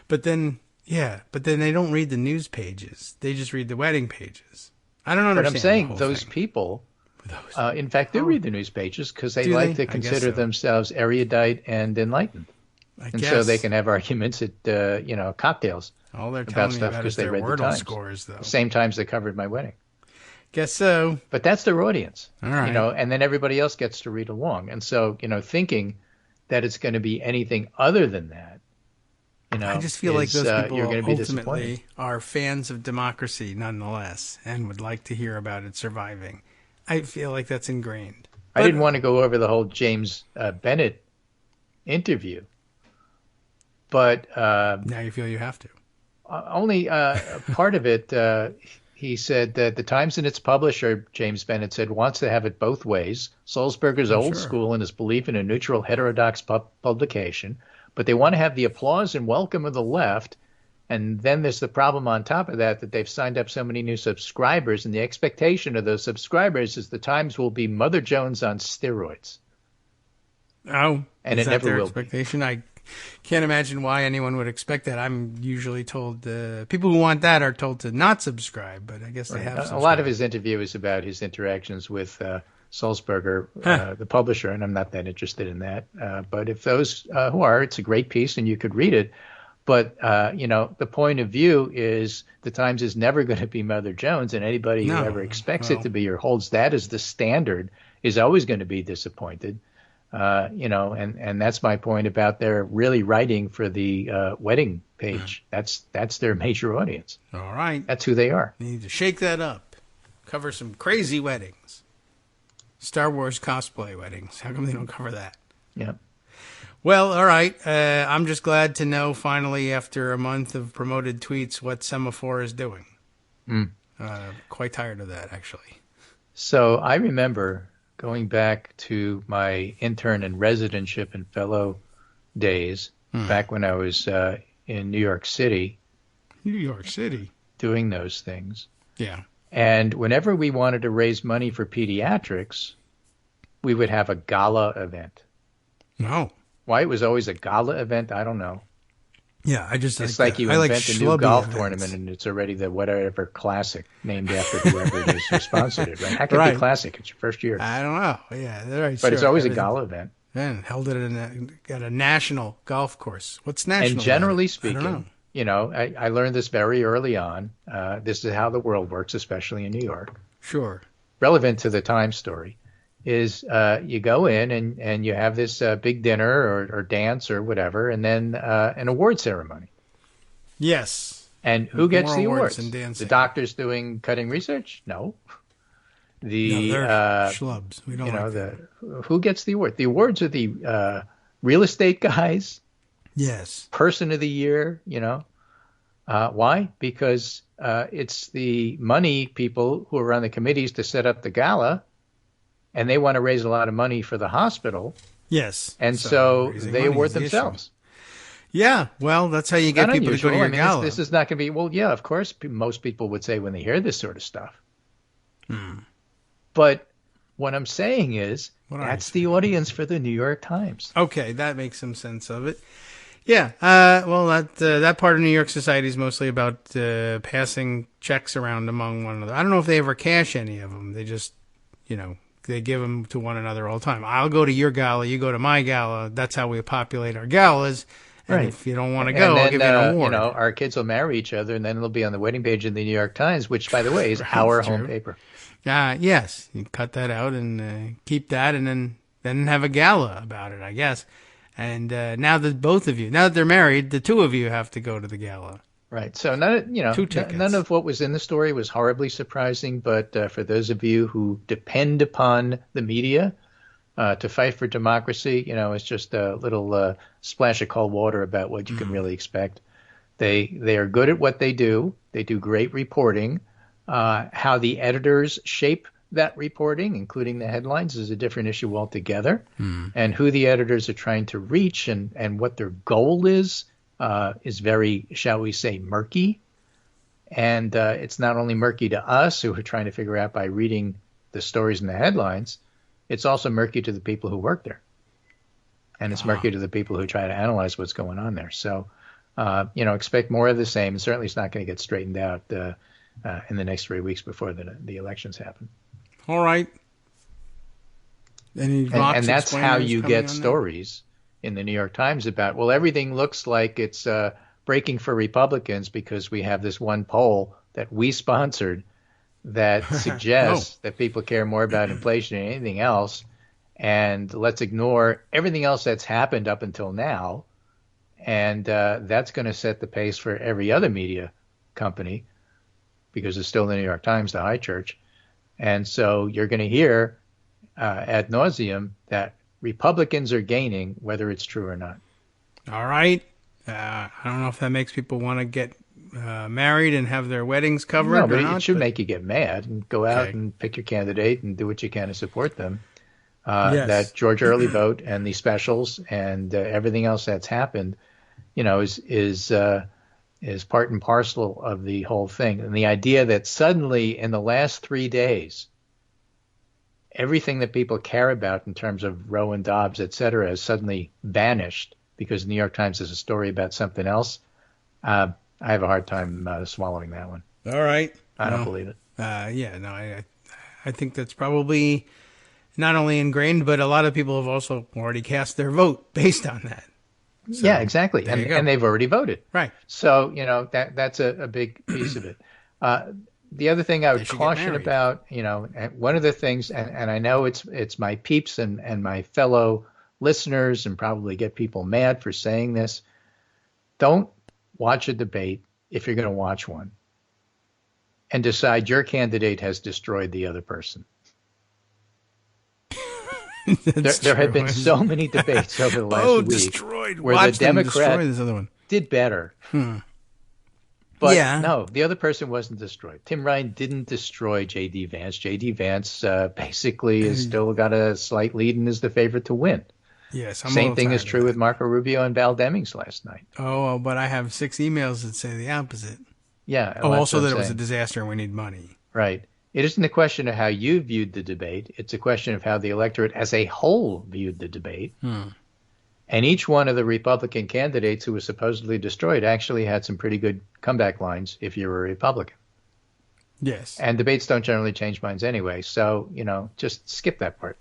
But then they don't read the news pages. They just read the wedding pages. I don't understand. But I'm saying those people. In fact, they read the news pages because they like to consider themselves erudite and enlightened. So they can have arguments at cocktails about stuff because they read the Times. Scores, though. The same times they covered my wedding. Guess so. But that's their audience. All right. And then everybody else gets to read along. And so, thinking that it's going to be anything other than that, I just feel like those people you're going to be ultimately are fans of democracy nonetheless and would like to hear about it surviving. I feel like that's ingrained. I didn't want to go over the whole James Bennett interview, but now you feel you have to. Only part of it. He said that the Times and its publisher, James Bennett said, wants to have it both ways. Sulzberger's old school in his belief in a neutral, heterodox publication, but they want to have the applause and welcome of the left. And then there's the problem on top of that they've signed up so many new subscribers, and the expectation of those subscribers is the Times will be Mother Jones on steroids. Oh, and is it that never their will expectation? Be. I can't imagine why anyone would expect that. I'm usually told people who want that are told to not subscribe, but I guess they have subscribed. A lot of his interview is about his interactions with Sulzberger, the publisher, and I'm not that interested in that. But if those who are, it's a great piece, and you could read it. But, the point of view is the Times is never going to be Mother Jones, and anybody who ever expects it to be or holds that as the standard is always going to be disappointed. And that's my point about their really writing for the wedding page. That's their major audience. All right. That's who they are. You need to shake that up. Cover some crazy weddings. Star Wars cosplay weddings. How come they don't cover that? Yeah. Well, all right. I'm just glad to know finally, after a month of promoted tweets, what Semaphore is doing. Quite tired of that, actually. So I remember going back to my intern and residentship and fellow days, back when I was in New York City. New York City. Doing those things. Yeah. And whenever we wanted to raise money for pediatrics, we would have a gala event. No. Why it was always a gala event, I don't know. Yeah, it's like you invent a new golf tournament and it's already the whatever classic named after whoever it is who sponsored it, right? How can it be classic? It's your first year. I don't know. Yeah, right. But it's always a gala event. And held it at a national golf course. What's national? And generally speaking, I learned this very early on. This is how the world works, especially in New York. Sure. Relevant to the Times story. Is you go in and you have this big dinner or dance or whatever, and then an award ceremony. Yes. And who gets the awards? The doctors doing cutting research? No. They're schlubs. We don't who gets the award? The awards are the real estate guys. Yes. Person of the year, Why? Because it's the money people who are on the committees to set up the gala. And they want to raise a lot of money for the hospital. Yes. And so they award themselves. Yeah. Well, that's how you get people to go to your gala. This is not going to be, well, yeah, of course, most people would say when they hear this sort of stuff. But what I'm saying is that's the audience for the New York Times. Okay, that makes some sense of it. Yeah. Well, that part of New York society is mostly about passing checks around among one another. I don't know if they ever cash any of them. They just, they give them to one another all the time. I'll go to your gala, you go to my gala. That's how we populate our galas. And Right. if you don't want to go, I'll give you an award. Our kids will marry each other, and then it'll be on the wedding page in the New York Times, which, by the way, is Right, our true. home paper. Yes. You cut that out and keep that, and then have a gala about it, I guess. And now that they're married, the two of you have to go to the gala. Right. So none of what was in the story was horribly surprising, but for those of you who depend upon the media to fight for democracy, it's just a little splash of cold water about what you can really expect. They are good at what they do. They do great reporting. How the editors shape that reporting, including the headlines, is a different issue altogether. And who the editors are trying to reach and what their goal is very, shall we say, murky. And it's not only murky to us who are trying to figure out by reading the stories and the headlines, it's also murky to the people who work there. And it's murky to the people who try to analyze what's going on there. So, expect more of the same. Certainly it's not going to get straightened out in the next 3 weeks before the elections happen. All right. And that's how you get stories in the New York Times about, well, everything looks like it's breaking for Republicans because we have this one poll that we sponsored that suggests that people care more about inflation than anything else. And let's ignore everything else that's happened up until now. And that's going to set the pace for every other media company because it's still the New York Times, the high church. And so you're going to hear ad nauseum that Republicans are gaining, whether it's true or not. All right. I don't know if that makes people want to get married and have their weddings covered. No, but it should make you get mad and go out and pick your candidate and do what you can to support them. Yes. That Georgia early vote and the specials and everything else that's happened, is part and parcel of the whole thing. And the idea that suddenly in the last 3 days, everything that people care about in terms of Roe and Dobbs, et cetera, has suddenly vanished because the New York Times has a story about something else. I have a hard time swallowing that one. All right. I don't believe it. I think that's probably not only ingrained, but a lot of people have also already cast their vote based on that. So, yeah, exactly. And they've already voted. Right. So, that's a big piece of it. The other thing I would caution about, one of the things, and I know it's my peeps and my fellow listeners and probably get people mad for saying this, don't watch a debate if you're going to watch one and decide your candidate has destroyed the other person. There have been so many debates over the last week where the Democrat did better. But no, the other person wasn't destroyed. Tim Ryan didn't destroy J.D. Vance. J.D. Vance basically has still got a slight lead and is the favorite to win. Yes, Same thing is true with Marco Rubio and Val Demings last night. Oh, but I have 6 emails that say the opposite. Yeah. Oh, also that it was a disaster and we need money. Right. It isn't a question of how you viewed the debate. It's a question of how the electorate as a whole viewed the debate. And each one of the Republican candidates who was supposedly destroyed actually had some pretty good comeback lines if you were a Republican. Yes. And debates don't generally change minds anyway. So, just skip that part.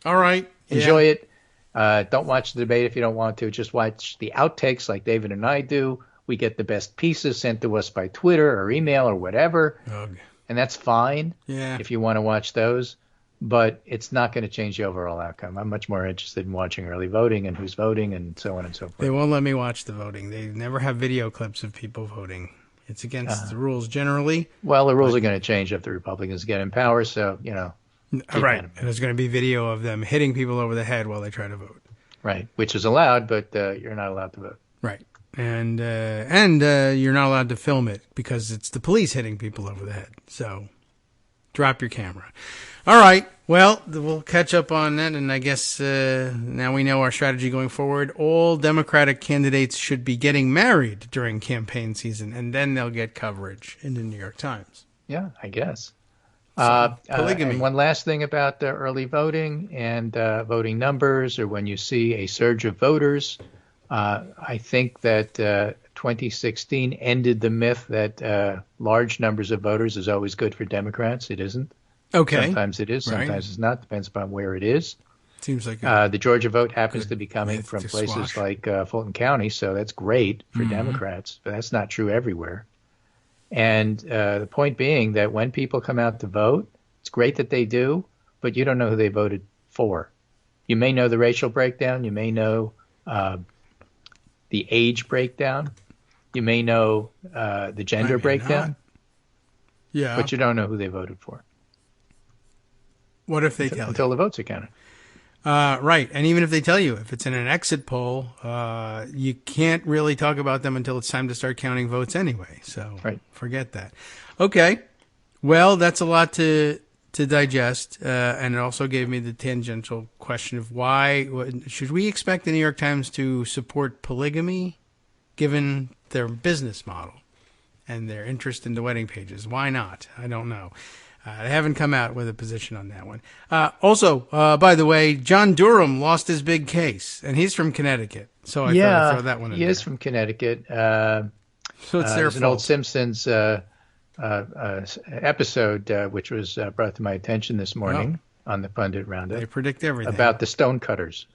All right. Enjoy it. Don't watch the debate if you don't want to. Just watch the outtakes like David and I do. We get the best pieces sent to us by Twitter or email or whatever. Ugh. And that's fine if you want to watch those. But it's not going to change the overall outcome. I'm much more interested in watching early voting and who's voting and so on and so forth. They won't let me watch the voting. They never have video clips of people voting. It's against the rules generally. Well, the rules are going to change if the Republicans get in power. So, Right. And there's going to be video of them hitting people over the head while they try to vote. Right. Which is allowed, but you're not allowed to vote. Right. And you're not allowed to film it because it's the police hitting people over the head. So drop your camera. All right. Well, we'll catch up on that. And I guess now we know our strategy going forward. All Democratic candidates should be getting married during campaign season, and then they'll get coverage in the New York Times. Yeah, I guess. Polygamy. And one last thing about early voting and voting numbers, or when you see a surge of voters, I think that 2016 ended the myth that large numbers of voters is always good for Democrats. It isn't. Okay. Sometimes it is, sometimes it's not. Depends upon where it is. Seems like the Georgia vote happens to be coming from places like Fulton County, so that's great for Democrats, but that's not true everywhere. And the point being that when people come out to vote, it's great that they do, but you don't know who they voted for. You may know the racial breakdown. You may know the age breakdown. You may know the gender breakdown. Yeah. But you don't know who they voted for. What if they tell you? Until the votes are counted. Right. And even if they tell you, if it's in an exit poll, you can't really talk about them until it's time to start counting votes anyway. So forget that. Okay. Well, that's a lot to digest. And it also gave me the tangential question of why should we expect the New York Times to support polygamy given their business model and their interest in the wedding pages? Why not? I don't know. They haven't come out with a position on that one. Also, by the way, John Durham lost his big case, and he's from Connecticut. So I thought I'd throw that one in there. He is from Connecticut. So it's their there's fault. an old Simpsons episode which was brought to my attention this morning on the Pundit Roundup. They predict everything. About the Stonecutters.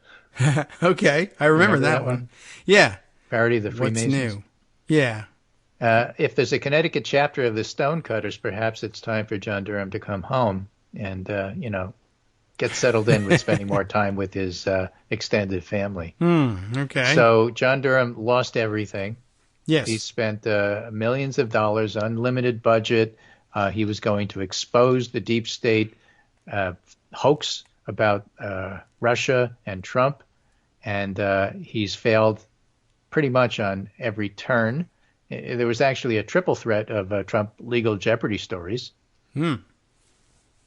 Okay, I remember that one. Yeah. Parody of the Freemasons. What's new? Yeah. If there's a Connecticut chapter of the Stonecutters, perhaps it's time for John Durham to come home and, get settled in with spending more time with his extended family. Okay. So John Durham lost everything. Yes. He spent millions of dollars, unlimited budget. He was going to expose the deep state hoax about Russia and Trump, and he's failed pretty much on every turn. There was actually a triple threat of Trump legal jeopardy stories.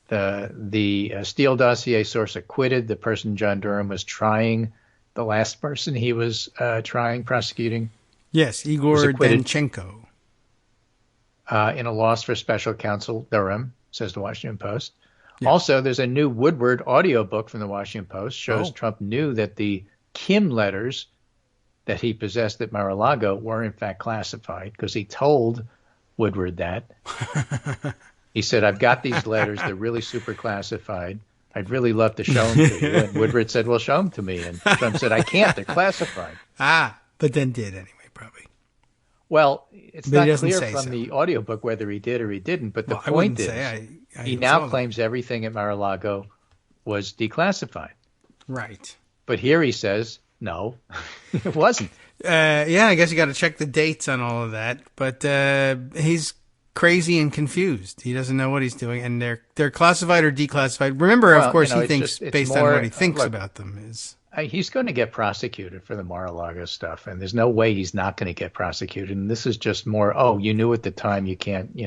The Steele dossier source acquitted the person John Durham was trying, the last person he was prosecuting. Yes, Igor Danchenko. In a loss for special counsel Durham, says the Washington Post. Yeah. Also, there's a new Woodward audiobook from the Washington Post, shows Trump knew that the Kim letters that he possessed at Mar-a-Lago were in fact classified, because he told Woodward that. He said, I've got these letters. They're really super classified. I'd really love to show them to you. And Woodward said, well, show them to me. And Trump said, I can't. They're classified. But then did anyway, probably. Well, it's not clear from the audiobook whether he did or he didn't. But the point is, he now claims everything at Mar-a-Lago was declassified. Right. But here he says, no, it wasn't. I guess you got to check the dates on all of that. But he's crazy and confused. He doesn't know what he's doing, and they're classified or declassified. Remember, of course, he thinks based on what he thinks about them is. He's going to get prosecuted for the Mar-a-Lago stuff, and there's no way he's not going to get prosecuted. And this is just more, you knew at the time, you can't,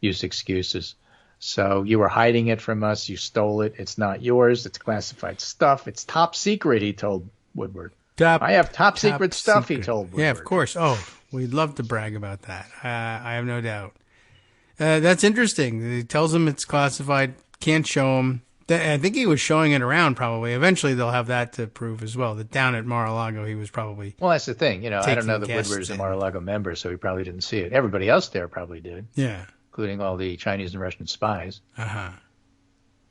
use excuses. So you were hiding it from us. You stole it. It's not yours. It's classified stuff. It's top secret, he told Woodward. I have top secret stuff, he told Woodward. Yeah, of course. Oh, we'd love to brag about that. I have no doubt. That's interesting. He tells him it's classified, can't show him. I think he was showing it around probably. Eventually they'll have that to prove as well, that down at Mar-a-Lago he was probably Well, that's the thing. I don't know that Woodward is a Mar-a-Lago member, so he probably didn't see it. Everybody else there probably did. Yeah. Including all the Chinese and Russian spies.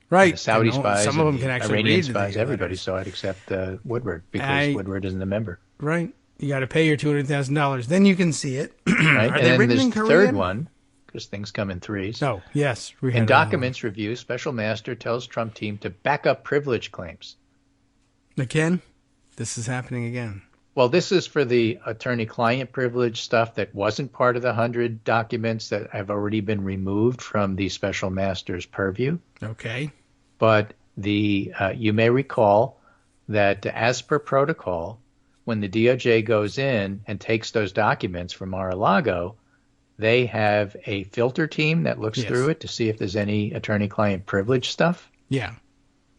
Right. The Saudi spies, some of them can actually Iranian read spies. Everybody saw it except Woodward, because Woodward isn't a member. Right. You got to pay your $200,000. Then you can see it. Right. Are and they then written there's in the Korean? third one, because things come in threes. Oh, yes. In documents review, Special Master tells Trump team to back up privilege claims. Again? This is happening again. Well, this is for the attorney-client privilege stuff that wasn't part of the 100 documents that have already been removed from the Special Master's purview. Okay. But you may recall that as per protocol, when the DOJ goes in and takes those documents from Mar-a-Lago, they have a filter team that looks through it to see if there's any attorney-client privilege stuff. Yeah.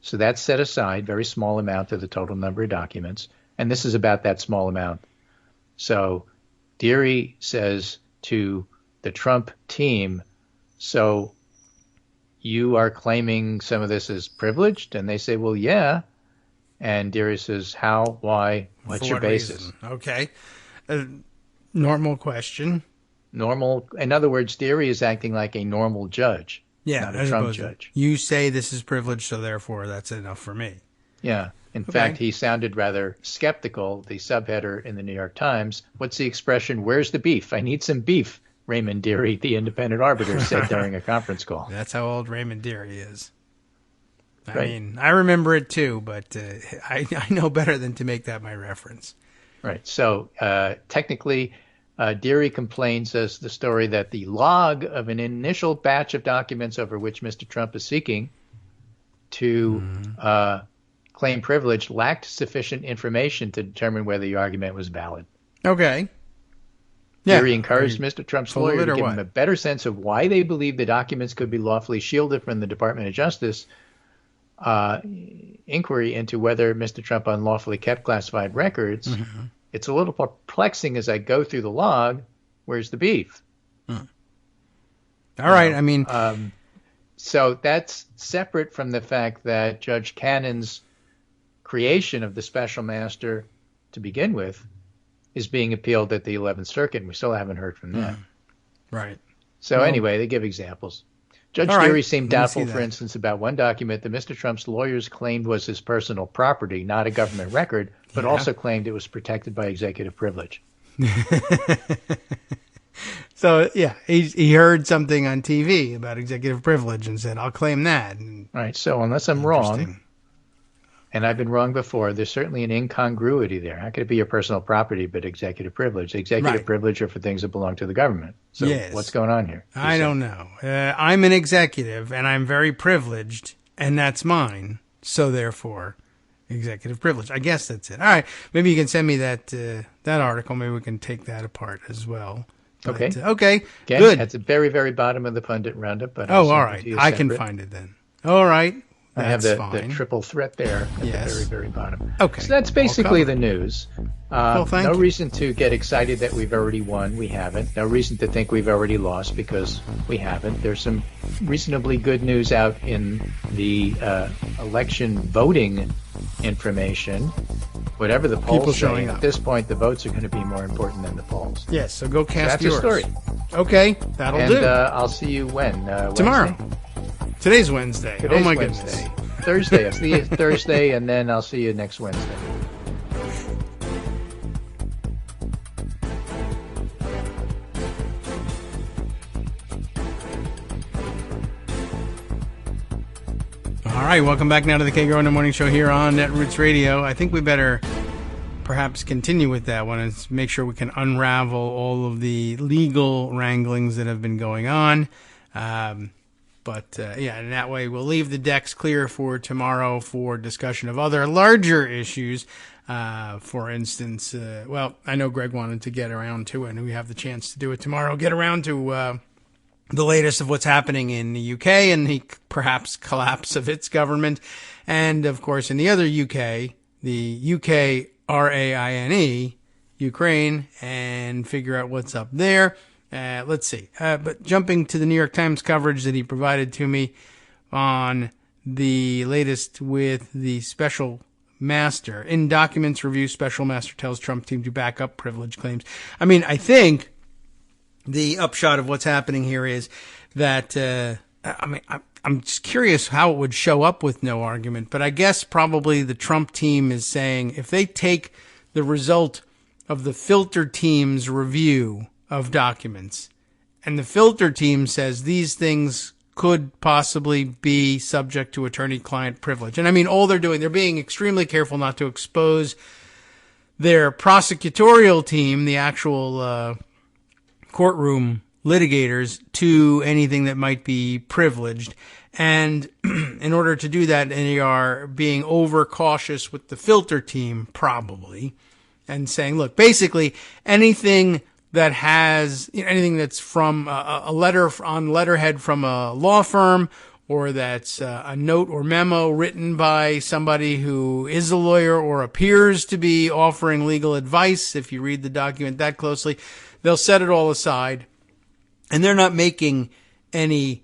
So that's set aside, very small amount of the total number of documents. And this is about that small amount. So Deary says to the Trump team, so you are claiming some of this is privileged? And they say, well, yeah. And Deary says, how, why, what's your basis? Reason? Okay. Normal question. Normal. In other words, Deary is acting like a normal judge, not a Trump judge. You say this is privileged, so therefore that's enough for me. Yeah. In fact, he sounded rather skeptical. The subheader in the New York Times, what's the expression, where's the beef? I need some beef, Raymond Deary, the independent arbiter, said during a conference call. That's how old Raymond Deary is. I mean, I remember it too, but I know better than to make that my reference. Right. So technically, Deary complains as the story that the log of an initial batch of documents over which Mr. Trump is seeking to claim privilege lacked sufficient information to determine whether the argument was valid. Okay. Deary encouraged Mr. Trump's lawyer to give him a better sense of why they believe the documents could be lawfully shielded from the Department of Justice inquiry into whether Mr. Trump unlawfully kept classified records. Mm-hmm. It's a little perplexing as I go through the log. Where's the beef? All right. I mean, so that's separate from the fact that Judge Cannon's creation of the special master to begin with is being appealed at the 11th Circuit, and we still haven't heard from them. Right. So anyway, they give examples. Judge Deary seemed doubtful, for instance, about one document that Mr. Trump's lawyers claimed was his personal property, not a government record, but also claimed it was protected by executive privilege. So, yeah, he heard something on TV about executive privilege and said, I'll claim that. Right. So unless I'm wrong, and I've been wrong before, there's certainly an incongruity there. How could it be your personal property but executive privilege? Executive privilege are for things that belong to the government. So what's going on here? I don't know. I'm an executive, and I'm very privileged, and that's mine. So therefore, executive privilege. I guess that's it. All right. Maybe you can send me that article. Maybe we can take that apart as well. But, okay. Okay. Again, good. At the very, very bottom of the pundit roundup. But all right. I can find it then. All right. I have the triple threat there at the very, very bottom. Okay. So that's basically the news. No reason to get excited that we've already won. We haven't. No reason to think we've already lost because we haven't. There's some reasonably good news out in the election voting information. Whatever the polls say, at this point, the votes are going to be more important than the polls. Yes, so go cast yours. That's yours. The story. Okay, that'll do. And I'll see you when? Tomorrow. Today's Wednesday. Today's my Wednesday. Goodness. Thursday. I'll see you Thursday, and then I'll see you next Wednesday. All right, welcome back now to the Kagro in the Morning Show here on Netroots Radio. I think we better perhaps continue with that one and make sure we can unravel all of the legal wranglings that have been going on. But in that way, we'll leave the decks clear for tomorrow for discussion of other larger issues. For instance, I know Greg wanted to get around to it, and we have the chance to do it tomorrow. Get around to the latest of what's happening in the UK and the perhaps collapse of its government. And, of course, in the other UK, the UKRAINE, Ukraine, and figure out what's up there. Let's see. But jumping to the New York Times coverage that he provided to me on the latest with the special master. In documents review, special master tells Trump team to back up privilege claims. I mean, I think the upshot of what's happening here is that, I'm just curious how it would show up with no argument, but I guess probably the Trump team is saying if they take the result of the filter team's review of documents, and the filter team says these things could possibly be subject to attorney-client privilege. And I mean, all they're doing, they're being extremely careful not to expose their prosecutorial team, the actual courtroom litigators, to anything that might be privileged. And in order to do that, they are being overcautious with the filter team, probably, and saying, look, basically anything that has anything that's from a letter on letterhead from a law firm, or that's a note or memo written by somebody who is a lawyer or appears to be offering legal advice, if you read the document that closely, they'll set it all aside, and they're not making any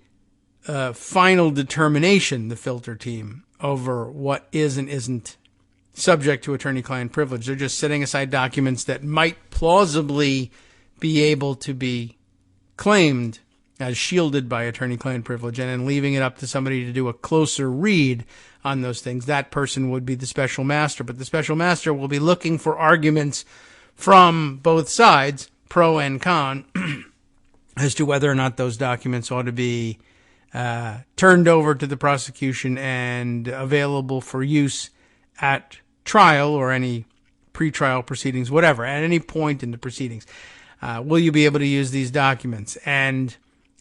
final determination, the filter team, over what is and isn't subject to attorney-client privilege. They're just setting aside documents that might plausibly be able to be claimed as shielded by attorney-client privilege, and then leaving it up to somebody to do a closer read on those things. That person would be the special master, but the special master will be looking for arguments from both sides, pro and con, as to whether or not those documents ought to be turned over to the prosecution and available for use at trial or any pretrial proceedings, whatever, at any point in the proceedings. Will you be able to use these documents? And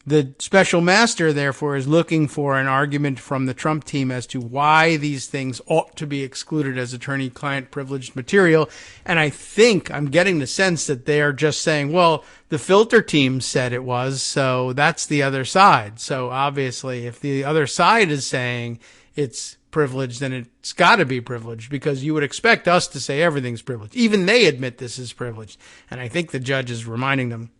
the special master, therefore, is looking for an argument from the Trump team as to why these things ought to be excluded as attorney-client privileged material. And I think I'm getting the sense that they are just saying, well, the filter team said it was, so that's the other side. So obviously, if the other side is saying it's privileged, then it's got to be privileged, because you would expect us to say everything's privileged. Even they admit this is privileged. And I think the judge is reminding them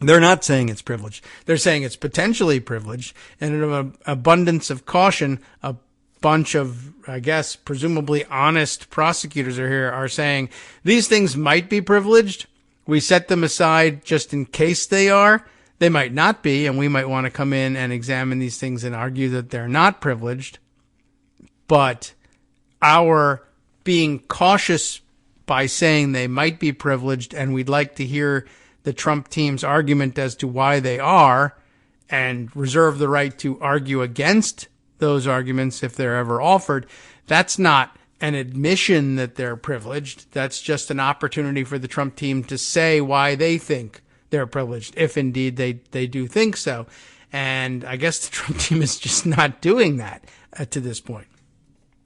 they're not saying it's privileged. They're saying it's potentially privileged. And in an abundance of caution, a bunch of, I guess, presumably honest prosecutors are saying these things might be privileged. We set them aside just in case they are. They might not be, and we might want to come in and examine these things and argue that they're not privileged. But our being cautious by saying they might be privileged, and we'd like to hear the Trump team's argument as to why they are, and reserve the right to argue against those arguments if they're ever offered, that's not an admission that they're privileged. That's just an opportunity for the Trump team to say why they think they're privileged, if indeed they do think so. And I guess the Trump team is just not doing that to this point.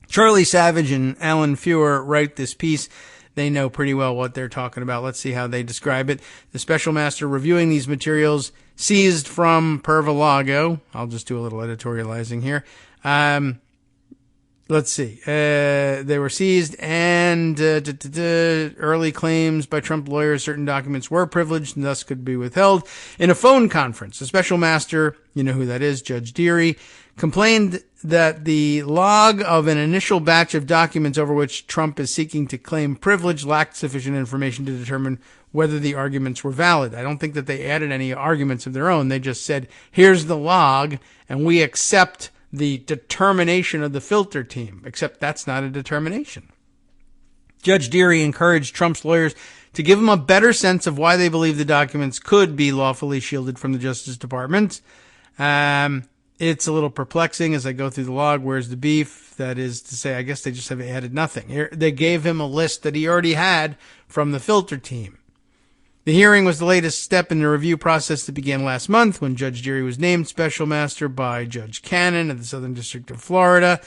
Charlie Savage and Alan Feuer write this piece. They know pretty well what they're talking about. Let's see how they describe it. The special master reviewing these materials seized from Pervalago. I'll just do a little editorializing here. Let's see. They were seized, and early claims by Trump lawyers certain documents were privileged and thus could be withheld. In a phone conference, the special master, you know who that is, Judge Deary, complained that the log of an initial batch of documents over which Trump is seeking to claim privilege lacked sufficient information to determine whether the arguments were valid. I don't think that they added any arguments of their own. They just said, here's the log, and we accept the determination of the filter team, except that's not a determination. Judge Deary encouraged Trump's lawyers to give him a better sense of why they believe the documents could be lawfully shielded from the Justice Department. It's a little perplexing as I go through the log. Where's the beef? That is to say, I guess they just have added nothing. Here, they gave him a list that he already had from the filter team. The hearing was the latest step in the review process that began last month when Judge Deary was named special master by Judge Cannon of the Southern District of Florida.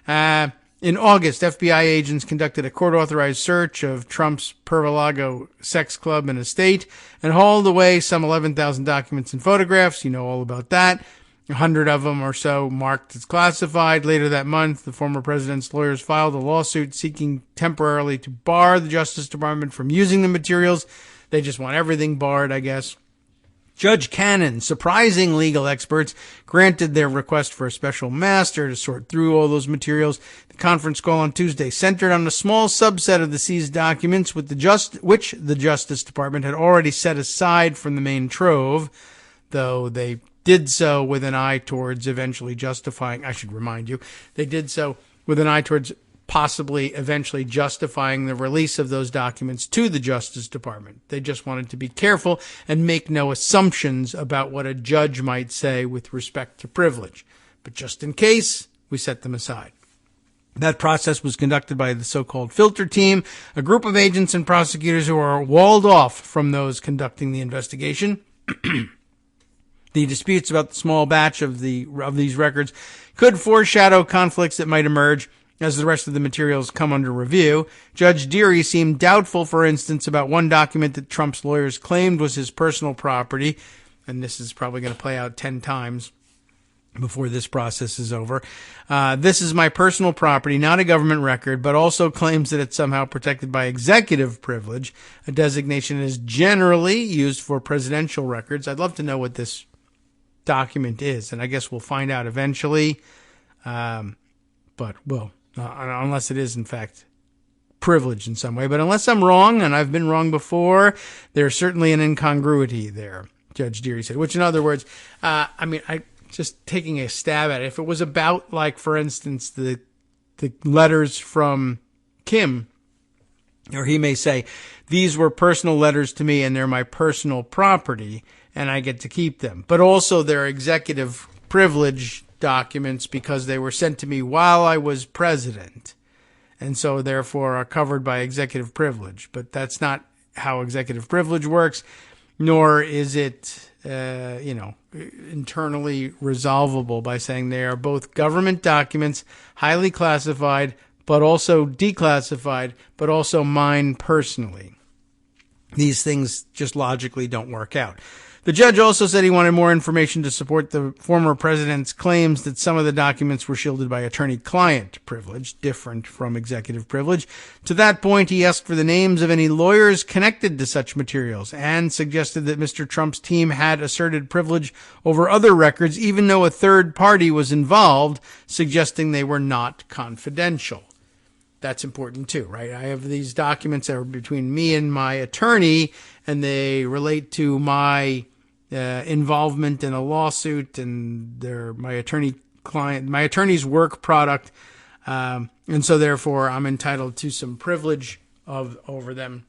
In August, FBI agents conducted a court-authorized search of Trump's Pervalago sex club and estate and hauled away some 11,000 documents and photographs. You know all about that. 100 of them or so marked as classified. Later that month, the former president's lawyers filed a lawsuit seeking temporarily to bar the Justice Department from using the materials. They just want everything barred, I guess. Judge Cannon, surprising legal experts, granted their request for a special master to sort through all those materials. The conference call on Tuesday centered on a small subset of the seized documents which the Justice Department had already set aside from the main trove, though they did so with an eye towards eventually justifying, I should remind you, they did so with an eye towards possibly eventually justifying the release of those documents to the Justice Department. They just wanted to be careful and make no assumptions about what a judge might say with respect to privilege. But just in case, we set them aside. That process was conducted by the so-called filter team, a group of agents and prosecutors who are walled off from those conducting the investigation. The disputes about the small batch of these records could foreshadow conflicts that might emerge as the rest of the materials come under review. Judge Deary seemed doubtful, for instance, about one document that Trump's lawyers claimed was his personal property, and this is probably going to play out 10 times before this process is over. This is my personal property, not a government record, but also claims that it's somehow protected by executive privilege, a designation that is generally used for presidential records. I'd love to know what this document is, and I guess we'll find out eventually. But unless it is in fact privileged in some way. But unless I'm wrong, and I've been wrong before, there's certainly an incongruity there, Judge Deary said. Which, in other words, I just taking a stab at it. If it was about, like, for instance, the letters from Kim, or he may say, these were personal letters to me and they're my personal property and I get to keep them. But also they're executive privilege documents because they were sent to me while I was president and so therefore are covered by executive privilege. But that's not how executive privilege works, nor is it, internally resolvable by saying they are both government documents, highly classified, but also declassified, but also mine personally. These things just logically don't work out. The judge also said he wanted more information to support the former president's claims that some of the documents were shielded by attorney-client privilege, different from executive privilege. To that point, he asked for the names of any lawyers connected to such materials and suggested that Mr. Trump's team had asserted privilege over other records, even though a third party was involved, suggesting they were not confidential. That's important too, right? I have these documents that are between me and my attorney, and they relate to my involvement in a lawsuit, and they're my attorney's work product, and so therefore I'm entitled to some privilege over them.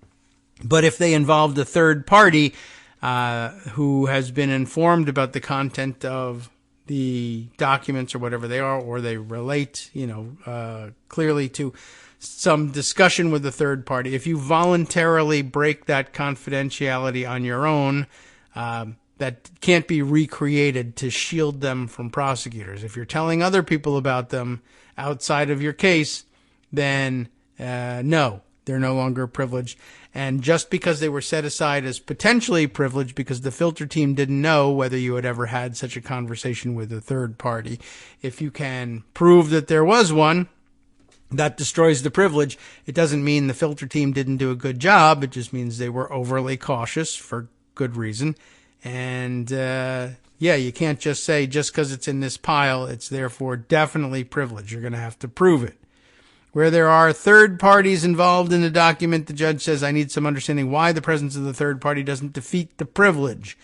But if they involved a third party who has been informed about the content of the documents or whatever they are, or they relate, clearly to some discussion with the third party. If you voluntarily break that confidentiality on your own, that can't be recreated to shield them from prosecutors. If you're telling other people about them outside of your case, then no, they're no longer privileged. And just because they were set aside as potentially privileged because the filter team didn't know whether you had ever had such a conversation with a third party, if you can prove that there was one, that destroys the privilege. It doesn't mean the filter team didn't do a good job. It just means they were overly cautious for good reason. And, you can't just say just because it's in this pile, it's therefore definitely privileged. You're going to have to prove it. Where there are third parties involved in the document, the judge says, I need some understanding why the presence of the third party doesn't defeat the privilege.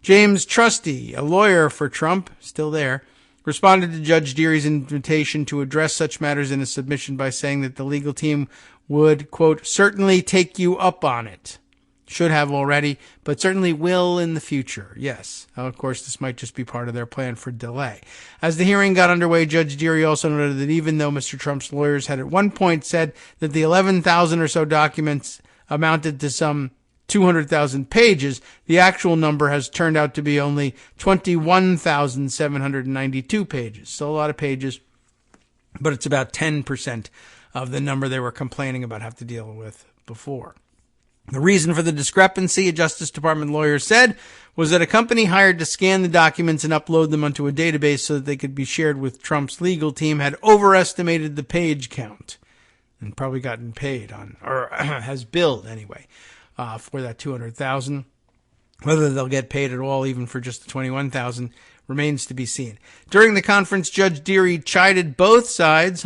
James Trusty, a lawyer for Trump, still there, responded to Judge Deary's invitation to address such matters in a submission by saying that the legal team would, quote, certainly take you up on it. Should have already, but certainly will in the future. Yes. Of course, this might just be part of their plan for delay. As the hearing got underway, Judge Deary also noted that even though Mr. Trump's lawyers had at one point said that the 11,000 or so documents amounted to some 200,000 pages, the actual number has turned out to be only 21,792 pages. Still a lot of pages, but it's about 10% of the number they were complaining about have to deal with before. The reason for the discrepancy, a Justice Department lawyer said, was that a company hired to scan the documents and upload them onto a database so that they could be shared with Trump's legal team had overestimated the page count and probably gotten paid on, or has billed anyway, for that 200,000. Whether they'll get paid at all, even for just the 21,000, remains to be seen. During the conference, Judge Deary chided both sides,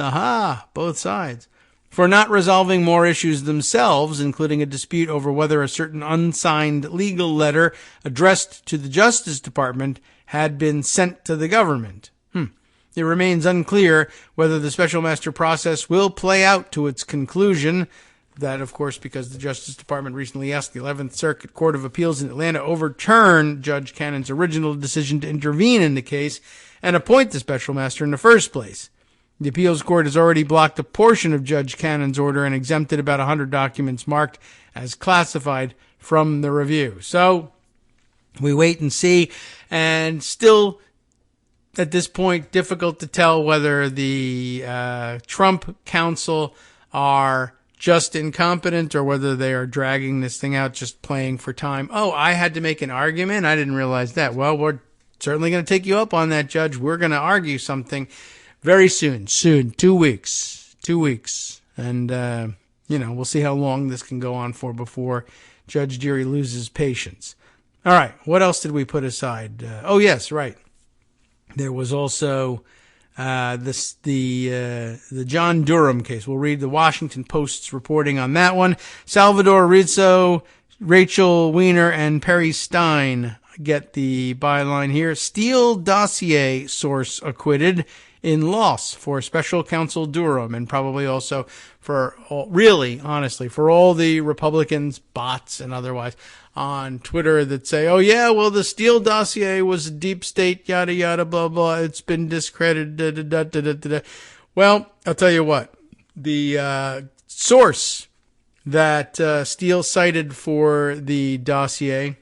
for not resolving more issues themselves, including a dispute over whether a certain unsigned legal letter addressed to the Justice Department had been sent to the government. It remains unclear whether the special master process will play out to its conclusion. That, of course, because the Justice Department recently asked the 11th Circuit Court of Appeals in Atlanta overturn Judge Cannon's original decision to intervene in the case and appoint the special master in the first place. The appeals court has already blocked a portion of Judge Cannon's order and exempted about 100 documents marked as classified from the review. So we wait and see, and still at this point difficult to tell whether the Trump counsel are just incompetent or whether they are dragging this thing out, just playing for time. Oh, I had to make an argument? I didn't realize that. Well, we're certainly going to take you up on that, Judge. We're going to argue something very soon, 2 weeks. And, we'll see how long this can go on for before Judge Deary loses patience. All right, what else did we put aside? Oh, yes, right. There was also the John Durham case. We'll read the Washington Post's reporting on that one. Salvador Rizzo, Rachel Weiner, and Perry Stein get the byline here. Steele dossier source acquitted in loss for special counsel Durham, and probably also for honestly, for all the Republicans, bots and otherwise, on Twitter that say, oh yeah, well the Steele dossier was a deep state, yada yada, blah blah, it's been discredited, da, da, da, da, da, da. Well, I'll tell you what, the source that Steele cited for the dossier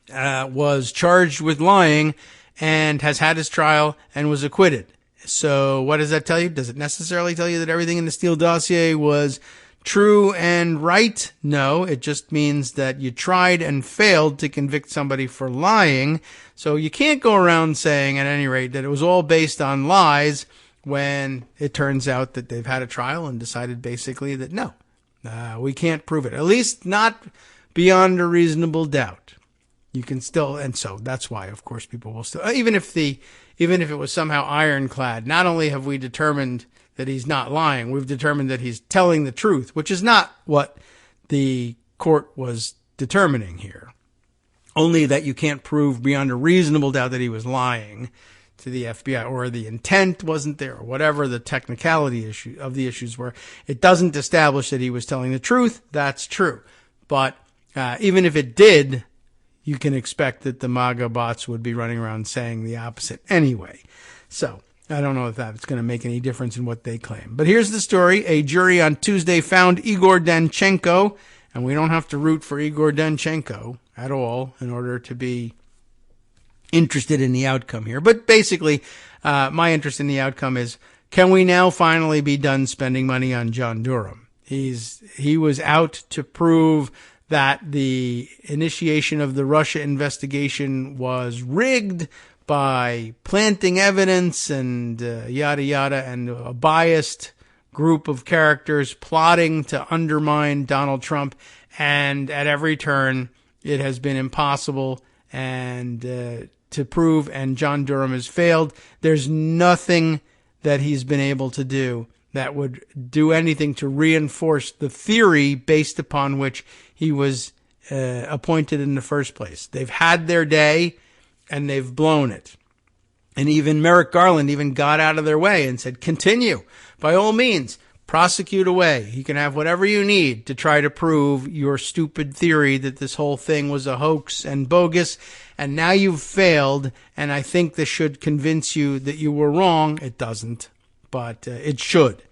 was charged with lying and has had his trial and was acquitted. So what does that tell you? Does it necessarily tell you that everything in the Steele dossier was true and right? No, it just means that you tried and failed to convict somebody for lying. So you can't go around saying, at any rate, that it was all based on lies when it turns out that they've had a trial and decided basically that no, we can't prove it. At least not beyond a reasonable doubt. You can still, and so that's why, of course, people will still, even if it was somehow ironclad, not only have we determined that he's not lying, we've determined that he's telling the truth, which is not what the court was determining here. Only that you can't prove beyond a reasonable doubt that he was lying to the FBI, or the intent wasn't there, or whatever the technicality of the issues were. It doesn't establish that he was telling the truth. That's true. But even if it did, you can expect that the MAGA bots would be running around saying the opposite anyway. So I don't know if that's going to make any difference in what they claim. But here's the story. A jury on Tuesday found Igor Danchenko, and we don't have to root for Igor Danchenko at all in order to be interested in the outcome here. But basically, my interest in the outcome is, can we now finally be done spending money on John Durham? He was out to prove that the initiation of the Russia investigation was rigged by planting evidence and yada yada, and a biased group of characters plotting to undermine Donald Trump. And at every turn, it has been impossible and to prove, and John Durham has failed. There's nothing that he's been able to do that would do anything to reinforce the theory based upon which he was appointed in the first place. They've had their day, and they've blown it. And even Merrick Garland even got out of their way and said, continue, by all means, prosecute away. You can have whatever you need to try to prove your stupid theory that this whole thing was a hoax and bogus. And now you've failed, and I think this should convince you that you were wrong. It doesn't, but it should.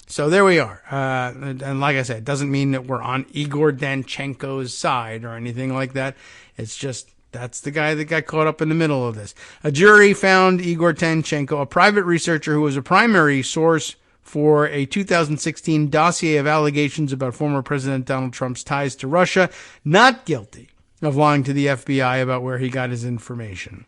So there we are. And like I said, it doesn't mean that we're on Igor Danchenko's side or anything like that. It's just, that's the guy that got caught up in the middle of this. A jury found Igor Danchenko, a private researcher who was a primary source for a 2016 dossier of allegations about former President Donald Trump's ties to Russia, not guilty of lying to the FBI about where he got his information.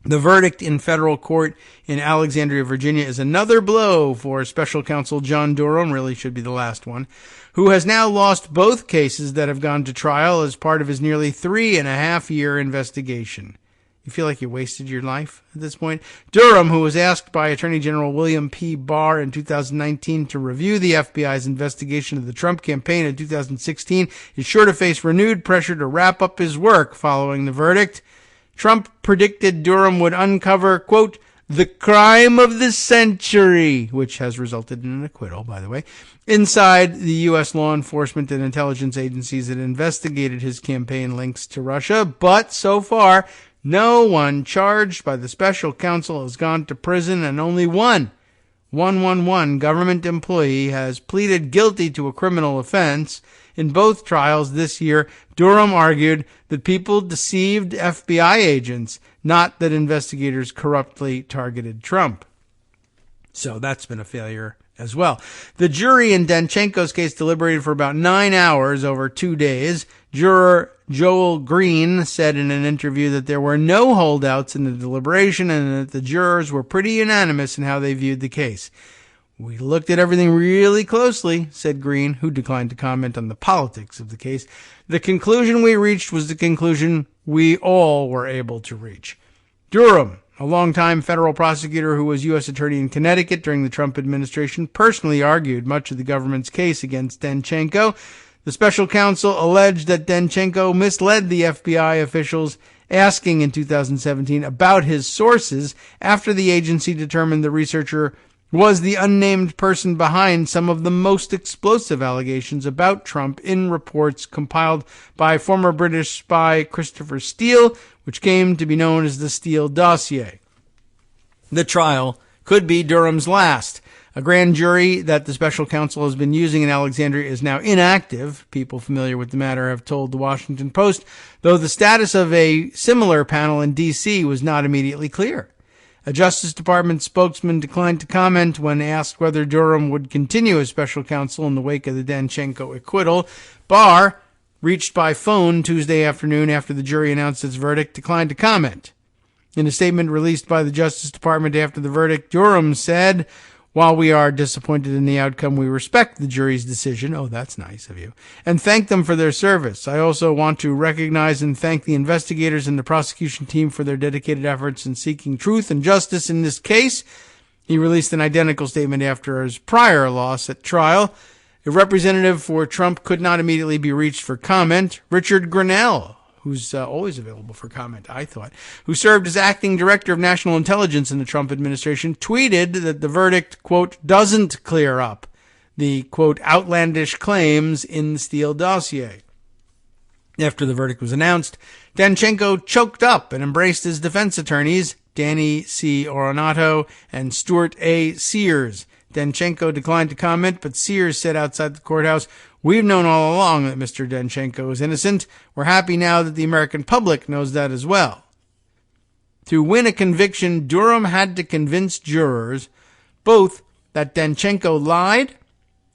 The verdict in federal court in Alexandria, Virginia, is another blow for special counsel John Durham, really should be the last one, who has now lost both cases that have gone to trial as part of his nearly 3.5-year investigation. You feel like you wasted your life at this point? Durham, who was asked by Attorney General William P. Barr in 2019 to review the FBI's investigation of the Trump campaign in 2016, is sure to face renewed pressure to wrap up his work following the verdict. Trump predicted Durham would uncover, quote, the crime of the century, which has resulted in an acquittal, by the way, inside the U.S. law enforcement and intelligence agencies that investigated his campaign links to Russia. But so far, no one charged by the special counsel has gone to prison, and only one government employee has pleaded guilty to a criminal offense. In both trials this year, Durham argued that people deceived FBI agents, not that investigators corruptly targeted Trump. So that's been a failure as well. The jury in Danchenko's case deliberated for about 9 hours over 2 days. Juror Joel Green said in an interview that there were no holdouts in the deliberation and that the jurors were pretty unanimous in how they viewed the case. We looked at everything really closely, said Green, who declined to comment on the politics of the case. The conclusion we reached was the conclusion we all were able to reach. Durham, A longtime federal prosecutor who was U.S. attorney in Connecticut during the Trump administration personally argued much of the government's case against Danchenko. The special counsel alleged that Danchenko misled the FBI officials asking in 2017 about his sources after the agency determined the researcher was the unnamed person behind some of the most explosive allegations about Trump in reports compiled by former British spy Christopher Steele, which came to be known as the Steele dossier. The trial could be Durham's last. A grand jury that the special counsel has been using in Alexandria is now inactive. People familiar with the matter have told the Washington Post, though the status of a similar panel in D.C. was not immediately clear. A Justice Department spokesman declined to comment when asked whether Durham would continue as special counsel in the wake of the Danchenko acquittal. Barr, reached by phone Tuesday afternoon after the jury announced its verdict, declined to comment. In a statement released by the Justice Department after the verdict, Durham said, "While we are disappointed in the outcome, we respect the jury's decision." Oh, that's nice of you. "And thank them for their service. I also want to recognize and thank the investigators and the prosecution team for their dedicated efforts in seeking truth and justice in this case." He released an identical statement after his prior loss at trial. A representative for Trump could not immediately be reached for comment. Richard Grenell, who's always available for comment, I thought, who served as acting director of national intelligence in the Trump administration, tweeted that the verdict, quote, doesn't clear up the, quote, outlandish claims in the Steele dossier. After the verdict was announced, Danchenko choked up and embraced his defense attorneys, Danny C. Oronato and Stuart A. Sears. Danchenko declined to comment, but Sears said outside the courthouse, "We've known all along that Mr. Danchenko is innocent. We're happy now that the American public knows that as well." To win a conviction, Durham had to convince jurors both that Danchenko lied